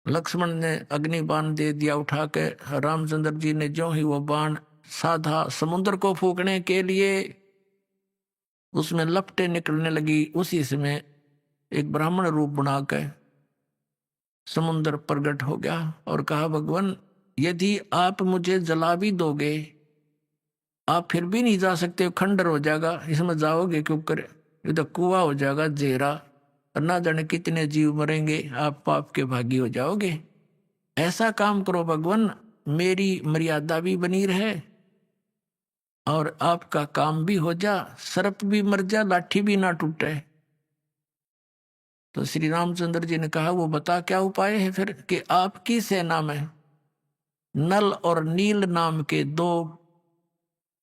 लक्ष्मण ने अग्निबाण दे दिया उठा के। रामचंद्र जी ने जो ही वो बाण साधा समुद्र को फूकने के लिए, उसमें लपटें निकलने लगी। उसी समय एक ब्राह्मण रूप बनाकर समुद्र प्रकट हो गया और कहा, भगवान यदि आप मुझे जला भी दोगे, आप फिर भी नहीं जा सकते, खंडर हो जाएगा, इसमें जाओगे क्यों करे, ये तो कुआं हो जाएगा जेरा, और ना जाने कितने जीव मरेंगे, आप पाप के भागी हो जाओगे। ऐसा काम करो भगवान, मेरी मर्यादा भी बनी रहे और आपका काम भी हो जा, सर्प भी मर जा, लाठी भी ना टूटे। तो श्री रामचंद्र जी ने कहा, वो बता क्या उपाय है फिर? कि आपकी सेना में नल और नील नाम के 2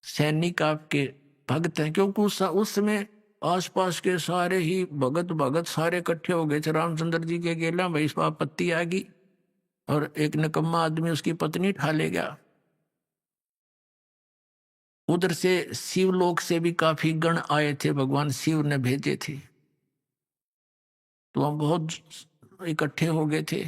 सैनिक आपके भक्त हैं। क्योंकि उस समय आसपास के सारे ही भगत सारे इकट्ठे हो गए थे रामचंद्र जी के गेला। भाई इस आपत्ति आ गई और एक निकम्मा आदमी उसकी पत्नी ठा ले गया। उधर से शिवलोक से भी काफी गण आए थे, भगवान शिव ने भेजे थे, तो हम बहुत इकट्ठे हो गए थे।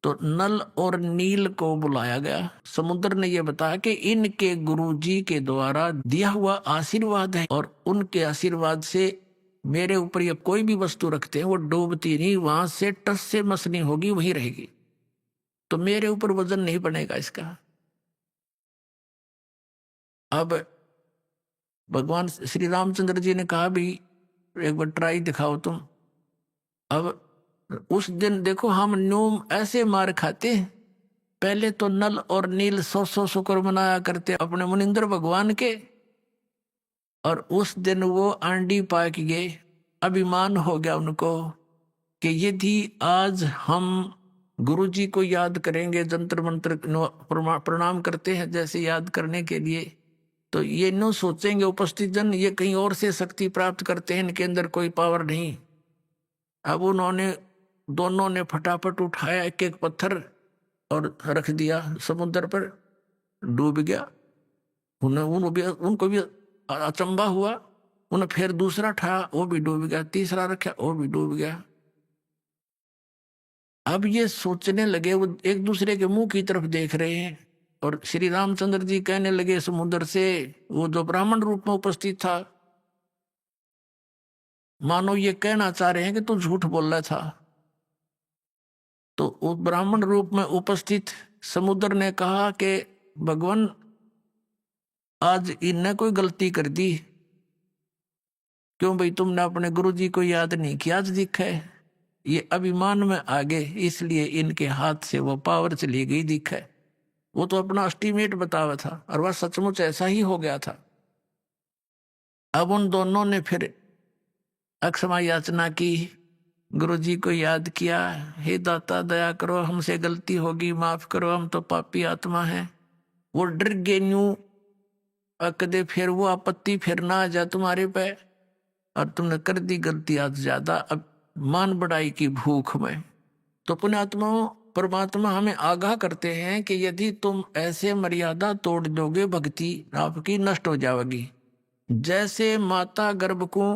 तो नल और नील को बुलाया गया। समुद्र ने यह बताया कि इनके गुरुजी के द्वारा दिया हुआ आशीर्वाद है और उनके आशीर्वाद से मेरे ऊपर ये कोई भी वस्तु रखते हैं वो डूबती नहीं, वहां से टस से मस नहीं होगी, वहीं रहेगी, तो मेरे ऊपर वजन नहीं बनेगा इसका। अब भगवान श्री रामचंद्र जी ने कहा, भी एक बार ट्राई दिखाओ तुम। अब उस दिन देखो हम न्यूम ऐसे मार खाते, पहले तो नल और नील 100 शुक्र मनाया करते अपने मुनिंद्र भगवान के, और उस दिन वो आंडी पाक गए। अभिमान हो गया उनको कि यदि आज हम गुरुजी को याद करेंगे, जंतर मंत्र प्रणाम करते हैं जैसे याद करने के लिए, तो ये न सोचेंगे उपस्थित जन ये कहीं और से शक्ति प्राप्त करते हैं, इनके अंदर कोई पावर नहीं। अब उन्होंने दोनों ने फटाफट उठाया एक एक पत्थर और रख दिया समुद्र पर, डूब गया। उनको भी अचंबा हुआ। उन्हें फिर दूसरा उठाया, वो भी डूब गया, तीसरा रखा, वो भी डूब गया। अब ये सोचने लगे, वो एक दूसरे के मुंह की तरफ देख रहे हैं और श्री रामचंद्र जी कहने लगे समुद्र से, वो जो ब्राह्मण रूप में उपस्थित था, मानो ये कहना चाह रहे हैं कि तू झूठ बोल रहा था। तो उस ब्राह्मण रूप में उपस्थित समुद्र ने कहा कि भगवान आज इनने कोई गलती कर दी, क्यों भाई तुमने अपने गुरुजी को याद नहीं किया, आज दिखा है ये अभिमान में आ गए, इसलिए इनके हाथ से वो पावर चली गई, दिखा है। वो तो अपना एस्टीमेट बतावा था और वह सचमुच ऐसा ही हो गया था। अब उन दोनों ने फिर अक्षमा याचना की, गुरुजी को याद किया, हे दाता दया करो, हमसे गलती होगी, माफ करो, हम तो पापी आत्मा हैं। वो डर गए न्यू कदे फिर वो आपत्ति फिर ना आ जा तुम्हारे पे, और तुमने कर दी गलती आज ज्यादा, अब मान बढ़ाई की भूख में। तो पुण्यात्माओं, परमात्मा हमें आगाह करते हैं कि यदि तुम ऐसे मर्यादा तोड़ दोगे, भक्ति आपकी नष्ट हो जाएगी। जैसे माता गर्भ को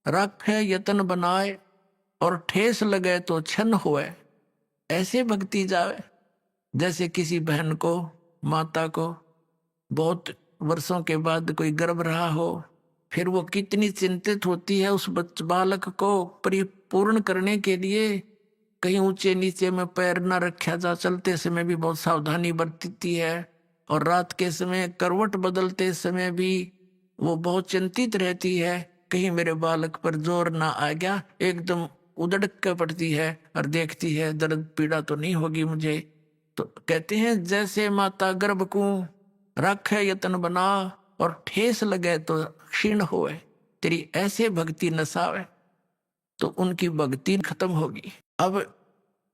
रखे यतन बनाए और ठेस लगे तो छन होए, ऐसे भक्ति जावे। जैसे किसी बहन को, माता को बहुत वर्षों के बाद कोई गर्भ रहा हो फिर वो कितनी चिंतित होती है उस बालक को परिपूर्ण करने के लिए। कहीं ऊंचे नीचे में पैर न रखा जा, चलते समय भी बहुत सावधानी बरतती है, और रात के समय करवट बदलते समय भी वो बहुत चिंतित रहती है, कहीं मेरे बालक पर जोर ना आ गया। एकदम उधड़ के पड़ती है और देखती है दर्द पीड़ा तो नहीं होगी मुझे। तो कहते हैं जैसे माता गर्भ को राखे यतन बना, और ठेस लगे तो क्षीण होए, तेरी ऐसे भक्ति नसावे, तो उनकी भक्ति खत्म होगी। अब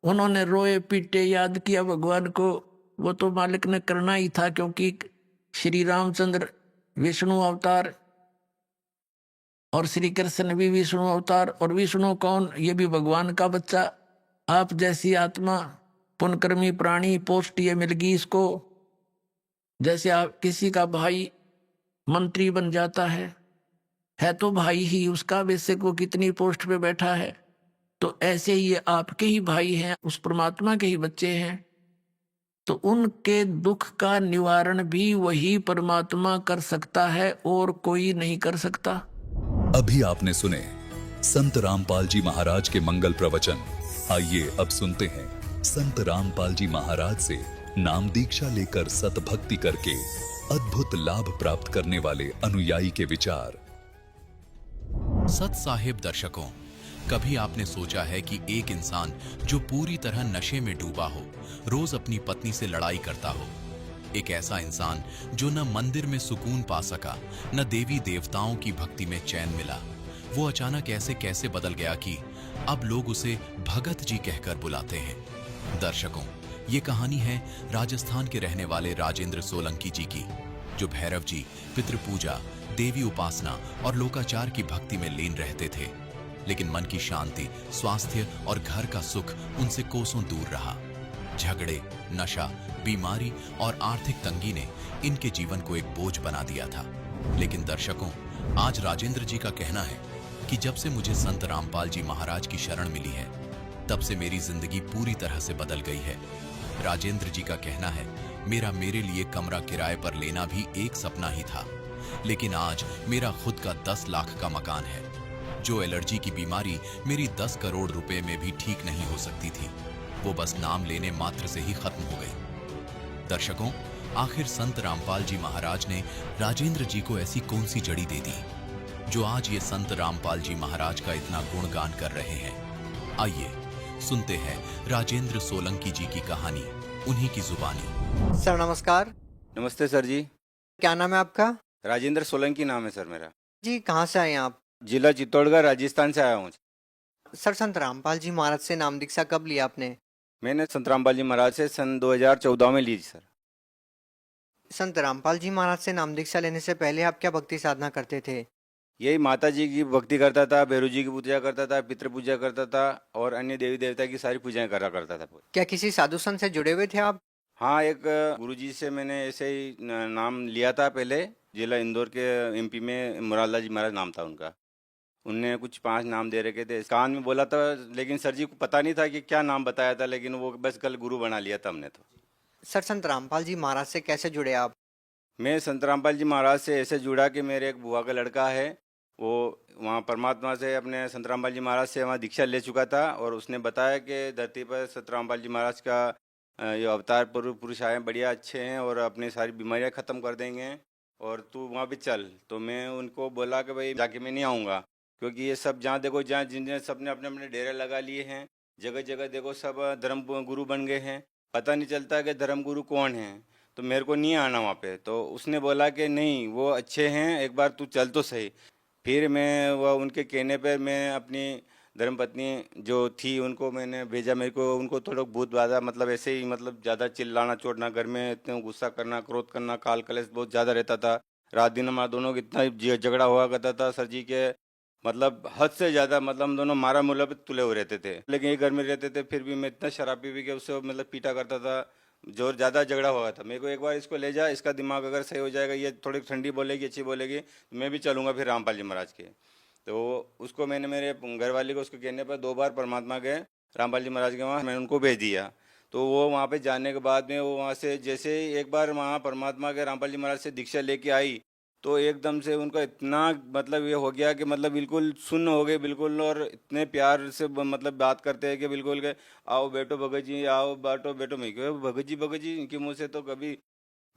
उन्होंने रोए पीटे याद किया भगवान को, वो तो मालिक ने करना ही था, क्योंकि श्री रामचंद्र विष्णु अवतार और श्री कृष्ण भी विष्णु अवतार, और विष्णु कौन, ये भी भगवान का बच्चा। आप जैसी आत्मा पुण्यकर्मी प्राणी पोस्ट ये मिल गई इसको। जैसे आप किसी का भाई मंत्री बन जाता है तो भाई ही उसका, वैसे वो कितनी पोस्ट पे बैठा है, तो ऐसे ही ये आपके ही भाई हैं, उस परमात्मा के ही बच्चे हैं। तो उनके दुख का निवारण भी वही परमात्मा कर सकता है, और कोई नहीं कर सकता। अभी आपने सुने संत रामपाल जी महाराज के मंगल प्रवचन। आइए अब सुनते हैं संत रामपाल जी महाराज से नाम दीक्षा लेकर सतभक्ति करके अद्भुत लाभ प्राप्त करने वाले अनुयायी के विचार। सत साहिब दर्शकों, कभी आपने सोचा है कि एक इंसान जो पूरी तरह नशे में डूबा हो, रोज अपनी पत्नी से लड़ाई करता हो, एक ऐसा इंसान जो न मंदिर में सुकून पा सका, न देवी देवताओं की भक्ति में चैन मिला, वो अचानक ऐसे कैसे बदल गया कि अब लोग उसे भगत जी कहकर बुलाते हैं। दर्शकों, ये कहानी है राजस्थान के रहने वाले राजेंद्र सोलंकी जी की, जो भैरव जी, पितृपूजा, देवी उपासना और लोकाचार की भक्ति में लीन रहते थे। लेकिन मन की शांति, स्वास्थ्य और घर का सुख उनसे कोसों दूर रहा। झगड़े, नशा, बीमारी और आर्थिक तंगी ने इनके जीवन को एक बोझ बना दिया था। लेकिन दर्शकों, आज राजेंद्र जी का कहना है कि जब से मुझे संत रामपाल जी महाराज की शरण मिली है, तब से मेरी जिंदगी पूरी तरह से बदल गई है। राजेंद्र जी का कहना है, मेरे लिए कमरा किराए पर लेना भी एक सपना ही था, लेकिन आज मेरा खुद का 10 लाख का मकान है। जो एलर्जी की बीमारी मेरी 10 करोड़ रुपए में भी ठीक नहीं हो सकती थी, वो बस नाम लेने मात्र से ही खत्म हो गई। दर्शकों, आखिर संत रामपाल जी महाराज ने राजेंद्र जी को ऐसी कौन सी जड़ी दे दी, जो आज ये संत रामपाल जी महाराज का इतना गुणगान कर रहे हैं। आइए सुनते हैं राजेंद्र सोलंकी जी की कहानी, उन्हीं की जुबानी। सर नमस्कार। नमस्ते सर जी। क्या नाम है आपका? राजेंद्र सोलंकी नाम है सर मेरा। जी, कहाँ से आए हैं आप? जिला चित्तौड़गढ़, राजस्थान से आया हूँ। सर, संत रामपाल जी महाराज से नाम दीक्षा कब लिया आपने? मैंने संत रामपाल जी महाराज से सन 2014 में ली सर। संत रामपाल जी महाराज से नाम दीक्षा लेने से पहले आप क्या भक्ति साधना करते थे? यही माता जी की भक्ति करता था, भैरू जी की पूजा करता था, पितृ पूजा करता था और अन्य देवी देवता की सारी पूजाएं करा करता था। क्या किसी साधु संत से जुड़े हुए थे आप? हाँ, एक गुरुजी से मैंने ऐसे ही नाम लिया था पहले। जिला इंदौर के एमपी में मुरारलाल जी महाराज नाम था उनका। उनने कुछ 5 नाम दे रखे थे, कान में बोला था, लेकिन सर जी को पता नहीं था कि क्या नाम बताया था, लेकिन वो बस कल गुरु बना लिया था हमने। तो सर, संत रामपाल जी महाराज से कैसे जुड़े आप? मैं संत रामपाल जी महाराज से ऐसे जुड़ा कि मेरे एक बुआ का लड़का है, वो वहाँ परमात्मा से अपने संत रामपाल जी महाराज से वहाँ दीक्षा ले चुका था, और उसने बताया कि धरती पर संत रामपाल जी महाराज का ये अवतार पुरुष आए, बढ़िया अच्छे हैं और अपनी सारी बीमारियाँ ख़त्म कर देंगे, और तू वहाँ भी चल। तो मैं उनको बोला कि भाई जाके मैं नहीं आऊँगा, क्योंकि ये सब जहाँ देखो, जहाँ जिन सब ने अपने अपने डेरे लगा लिए हैं, जगह जगह देखो सब धर्म गुरु बन गए हैं, पता नहीं चलता कि धर्म गुरु कौन है, तो मेरे को नहीं आना वहाँ पे। तो उसने बोला कि नहीं, वो अच्छे हैं, एक बार तू चल तो सही। फिर मैं वह उनके कहने पर मैं अपनी धर्मपत्नी जो थी उनको मैंने भेजा। मेरे को उनको थोड़ा बहुत ज़्यादा मतलब ऐसे ही मतलब ज़्यादा चिल्लाना चोटना, घर में इतना गुस्सा करना, क्रोध करना, काल कलेश बहुत ज़्यादा रहता था। रात दिन हमारा दोनों का इतना झगड़ा हुआ करता था सर जी के, मतलब हद से ज़्यादा, मतलब हम दोनों मारा मुला पे तुले हुए रहते थे। लेकिन ये घर में रहते थे, फिर भी मैं इतना शराबी भी कि उससे मतलब पीटा करता था, जोर ज़्यादा झगड़ा हुआ था। मेरे को एक बार इसको ले जा, इसका दिमाग अगर सही हो जाएगा, ये थोड़ी ठंडी बोलेगी, अच्छी बोलेगी, तो मैं भी चलूँगा फिर रामपाल जी महाराज के। तो उसको मैंने मेरे घर वाले को उसको कहने पर 2 बार परमात्मा गए रामपाल जी महाराज के वहाँ, मैंने उनको भेज दिया। तो वो वहाँ पे जाने के बाद में वो वहाँ से जैसे ही एक बार वहाँ परमात्मा के रामपाल जी महाराज से दीक्षा लेके आई, तो एकदम से उनका इतना मतलब ये हो गया कि मतलब बिल्कुल सुन्न हो गए बिल्कुल, और इतने प्यार से मतलब बात करते हैं कि बिल्कुल के आओ बैठो भगत जी, आओ बैठो बैठो। मैं क्यों भगत जी इनके मुँह से तो कभी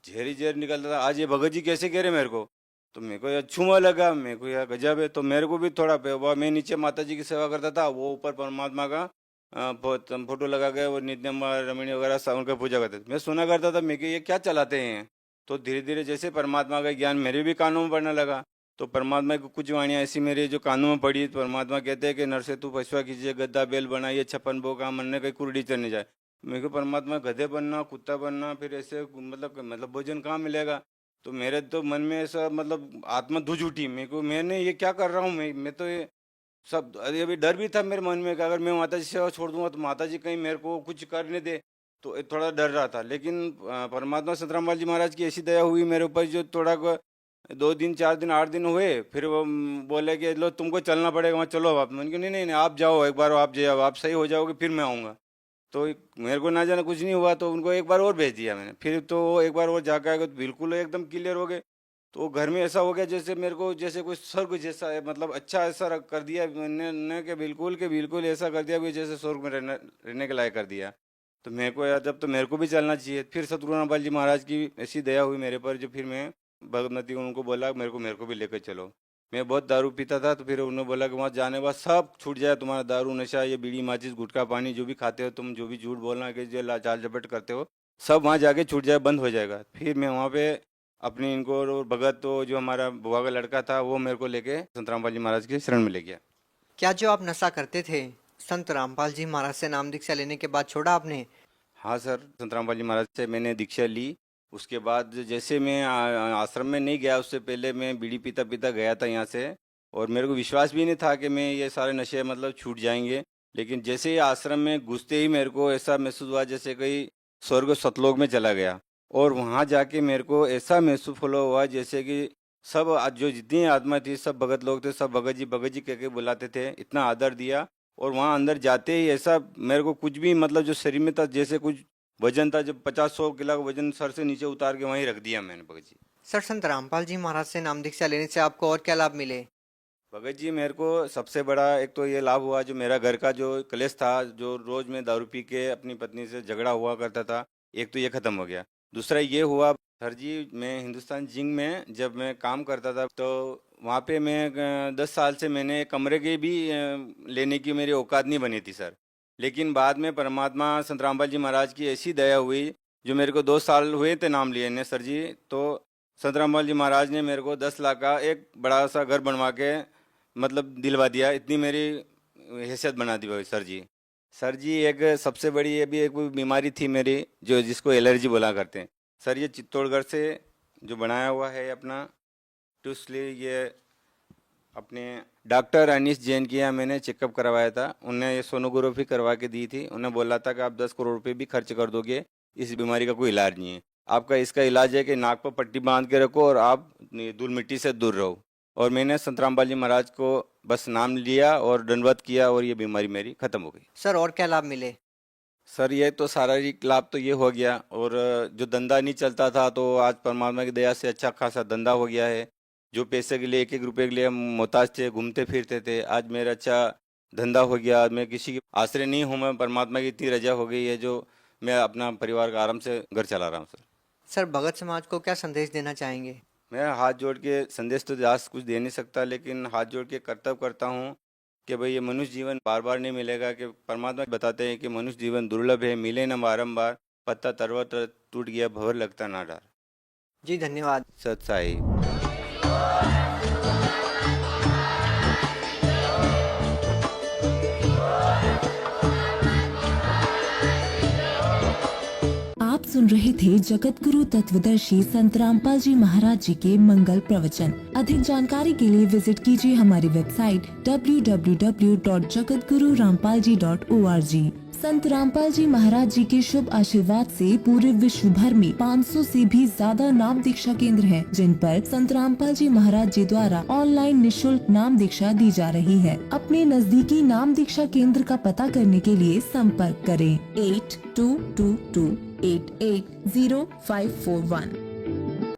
झेर ही झेर निकलता था, आज ये भगत जी कैसे कह रहे मेरे को। तो मेरे को यार छुआ लगा, मेरे को यार गजब है। तो मेरे को भी थोड़ा मैं नीचे माता जी की सेवा करता था, वो ऊपर परमात्मा का फोटो लगा के वो नित्यम रमणी वगैरह सब उनका पूजा करते थे। मैं सुना करता था, मैं कि ये क्या चलाते हैं। तो धीरे धीरे जैसे परमात्मा का ज्ञान मेरे भी कानों में पड़ने लगा, तो परमात्मा की कुछ वाणियाँ ऐसी मेरे जो कानों में पड़ी। परमात्मा कहते हैं कि नर से तू पशुआ कीजिए, गद्दा बैल बनाइए, 56 भोग का मन ने कहीं कुरडी चढ़ने जाए। मेरे को परमात्मा गधे बनना, कुत्ता बनना, फिर ऐसे मतलब भोजन कहाँ मिलेगा। तो मेरे तो मन में ऐसा मतलब आत्मा धुज उठी, मेरे को मैंने ये क्या कर रहा हूँ मैं तो ये सब। अभी डर भी था मेरे मन में कि अगर मैं माता जी सेवा छोड़ दूंगा तो माता जी कहीं मेरे को कुछ करने दे, तो थोड़ा डर रहा था। लेकिन परमात्मा संतरामपाल जी महाराज की ऐसी दया हुई मेरे ऊपर, जो थोड़ा 2 दिन 4 दिन 8 दिन हुए, फिर वो बोले कि लो तुमको चलना पड़ेगा, वहाँ चलो आप। मैंने कहा नहीं नहीं आप जाओ, एक बार आप जाओ, आप सही हो जाओगे फिर मैं आऊँगा। तो मेरे को ना जाना कुछ नहीं हुआ, तो उनको एक बार और भेज दिया मैंने। फिर तो वो एक बार और जाकर आए तो बिल्कुल एकदम क्लियर हो गए। तो घर में ऐसा हो गया जैसे मेरे को जैसे कोई स्वर्ग जैसा है, मतलब अच्छा ऐसा कर दिया मैंने कि बिल्कुल ऐसा कर दिया कि जैसे स्वर्ग में रहने के लायक कर दिया। तो मेरे को यार जब तो मेरे को भी चलना चाहिए। फिर सतगुरु रामपाल जी महाराज की ऐसी दया हुई मेरे पर, जो फिर मैं भगवती उनको बोला मेरे को भी लेकर चलो। मैं बहुत दारू पीता था, तो फिर उन्होंने बोला कि वहाँ जाने के बाद सब छूट जाए, तुम्हारा दारू नशा, ये बीड़ी माचिस गुटखा पानी जो भी खाते हो तुम, जो भी झूठ बोलना कि जो लाचार झपट करते हो, सब वहाँ जाके छूट जाए, बंद हो जाएगा। फिर मैं वहाँ पे अपनी इनको और भगत तो जो हमारा बुआ का लड़का था वो मेरे को लेके संत रामपाल जी महाराज के शरण में ले गया। क्या जो आप नशा करते थे संत रामपाल जी महाराज से नाम दीक्षा लेने के बाद छोड़ा आपने? हाँ सर, संत रामपाल जी महाराज से मैंने दीक्षा ली। उसके बाद जैसे मैं आश्रम में नहीं गया, उससे पहले मैं बीड़ी पीता पीता गया था यहाँ से, और मेरे को विश्वास भी नहीं था कि मैं ये सारे नशे मतलब छूट जाएंगे। लेकिन जैसे ही आश्रम में घुसते ही मेरे को ऐसा महसूस हुआ जैसे कहीं स्वर्ग सतलोक में चला गया। और वहाँ जाके मेरे को ऐसा महसूस हुआ जैसे कि सब जो जितनी आत्मा थी, सब भगत लोग थे, सब भगत जी कह के बुलाते थे, इतना आदर दिया। और वहाँ अंदर जाते ही ऐसा मेरे को कुछ भी मतलब जो शरीर में था, जैसे कुछ वजन था, जब 50-100 किलो का वजन सर से नीचे उतार के वहीं रख दिया मैंने भगत जी। सर संत रामपाल जी महाराज से नाम दीक्षा लेने से आपको और क्या लाभ मिले? भगत जी मेरे को सबसे बड़ा एक तो ये लाभ हुआ, जो मेरा घर का जो क्लेश था, जो रोज में दारू पी के अपनी पत्नी से झगड़ा हुआ करता था, एक तो ये खत्म हो गया। दूसरा ये हुआ सर जी, मैं हिंदुस्तान जिंक में जब मैं काम करता था, तो वहाँ पे मैं 10 साल से मैंने कमरे के भी लेने की मेरी औकात नहीं बनी थी सर। लेकिन बाद में परमात्मा संत रामपाल जी महाराज की ऐसी दया हुई, जो मेरे को 2 साल हुए थे नाम लिए ने सर जी, तो संत रामपाल जी महाराज ने मेरे को 10 लाख का एक बड़ा सा घर बनवा के मतलब दिलवा दिया। इतनी मेरी हैसियत बना दी भाई सर जी। सर जी एक सबसे बड़ी ये भी एक बीमारी थी मेरी, जो जिसको एलर्जी बोला करते हैं सर। ये चित्तौड़गढ़ से जो बनाया हुआ है अपना टूसली, ये अपने डॉक्टर अनीश जैन के यहाँ मैंने चेकअप करवाया था। उन्हें ये सोनोग्राफी करवा के दी थी। उन्हें बोला था कि आप 10 करोड़ रुपये भी खर्च कर दोगे, इस बीमारी का कोई इलाज नहीं है। आपका इसका इलाज है कि नाक पर पट्टी बांध के रखो और आप धूल मिट्टी से दूर रहो। और मैंने संत रामपाल जी महाराज को बस नाम लिया और दंडवत किया, और ये बीमारी मेरी खत्म हो गई। सर और क्या लाभ मिले? सर ये तो शारीरिक लाभ तो ये हो गया, और जो धंधा नहीं चलता था तो आज परमात्मा की दया से अच्छा खासा धंधा हो गया है। जो पैसे के लिए 1-1 रुपये के लिए हम मोहताज थे, घूमते फिरते थे, आज मेरा अच्छा धंधा हो गया। मैं किसी के आश्रय नहीं हूँ, मैं परमात्मा की इतनी रजा हो गई है, जो मैं अपना परिवार का आराम से घर चला रहा हूँ सर। सर भगत समाज को क्या संदेश देना चाहेंगे? मैं हाथ जोड़ के संदेश तो ज़्यादा कुछ दे नहीं सकता, लेकिन हाथ जोड़ के कर्तव्य करता हूँ कि भाई ये मनुष्य जीवन बार बार नहीं मिलेगा। कि परमात्मा बताते हैं कि मनुष्य जीवन दुर्लभ है, मिले न बारंबार, पत्ता तरवत टूट गया भवर लगता ना डर। जी धन्यवाद। सत साई। आप सुन रहे थे जगत गुरु तत्वदर्शी संत रामपाल जी महाराज जी के मंगल प्रवचन। अधिक जानकारी के लिए विजिट कीजिए हमारी वेबसाइट www.jagatgururampalji.org। संत रामपाल जी महाराज जी के शुभ आशीर्वाद से पूरे विश्व भर में 500 से भी ज्यादा नाम दीक्षा केंद्र हैं, जिन पर संत रामपाल जी महाराज जी द्वारा ऑनलाइन निशुल्क नाम दीक्षा दी जा रही है। अपने नजदीकी नाम दीक्षा केंद्र का पता करने के लिए संपर्क करें 8222880541।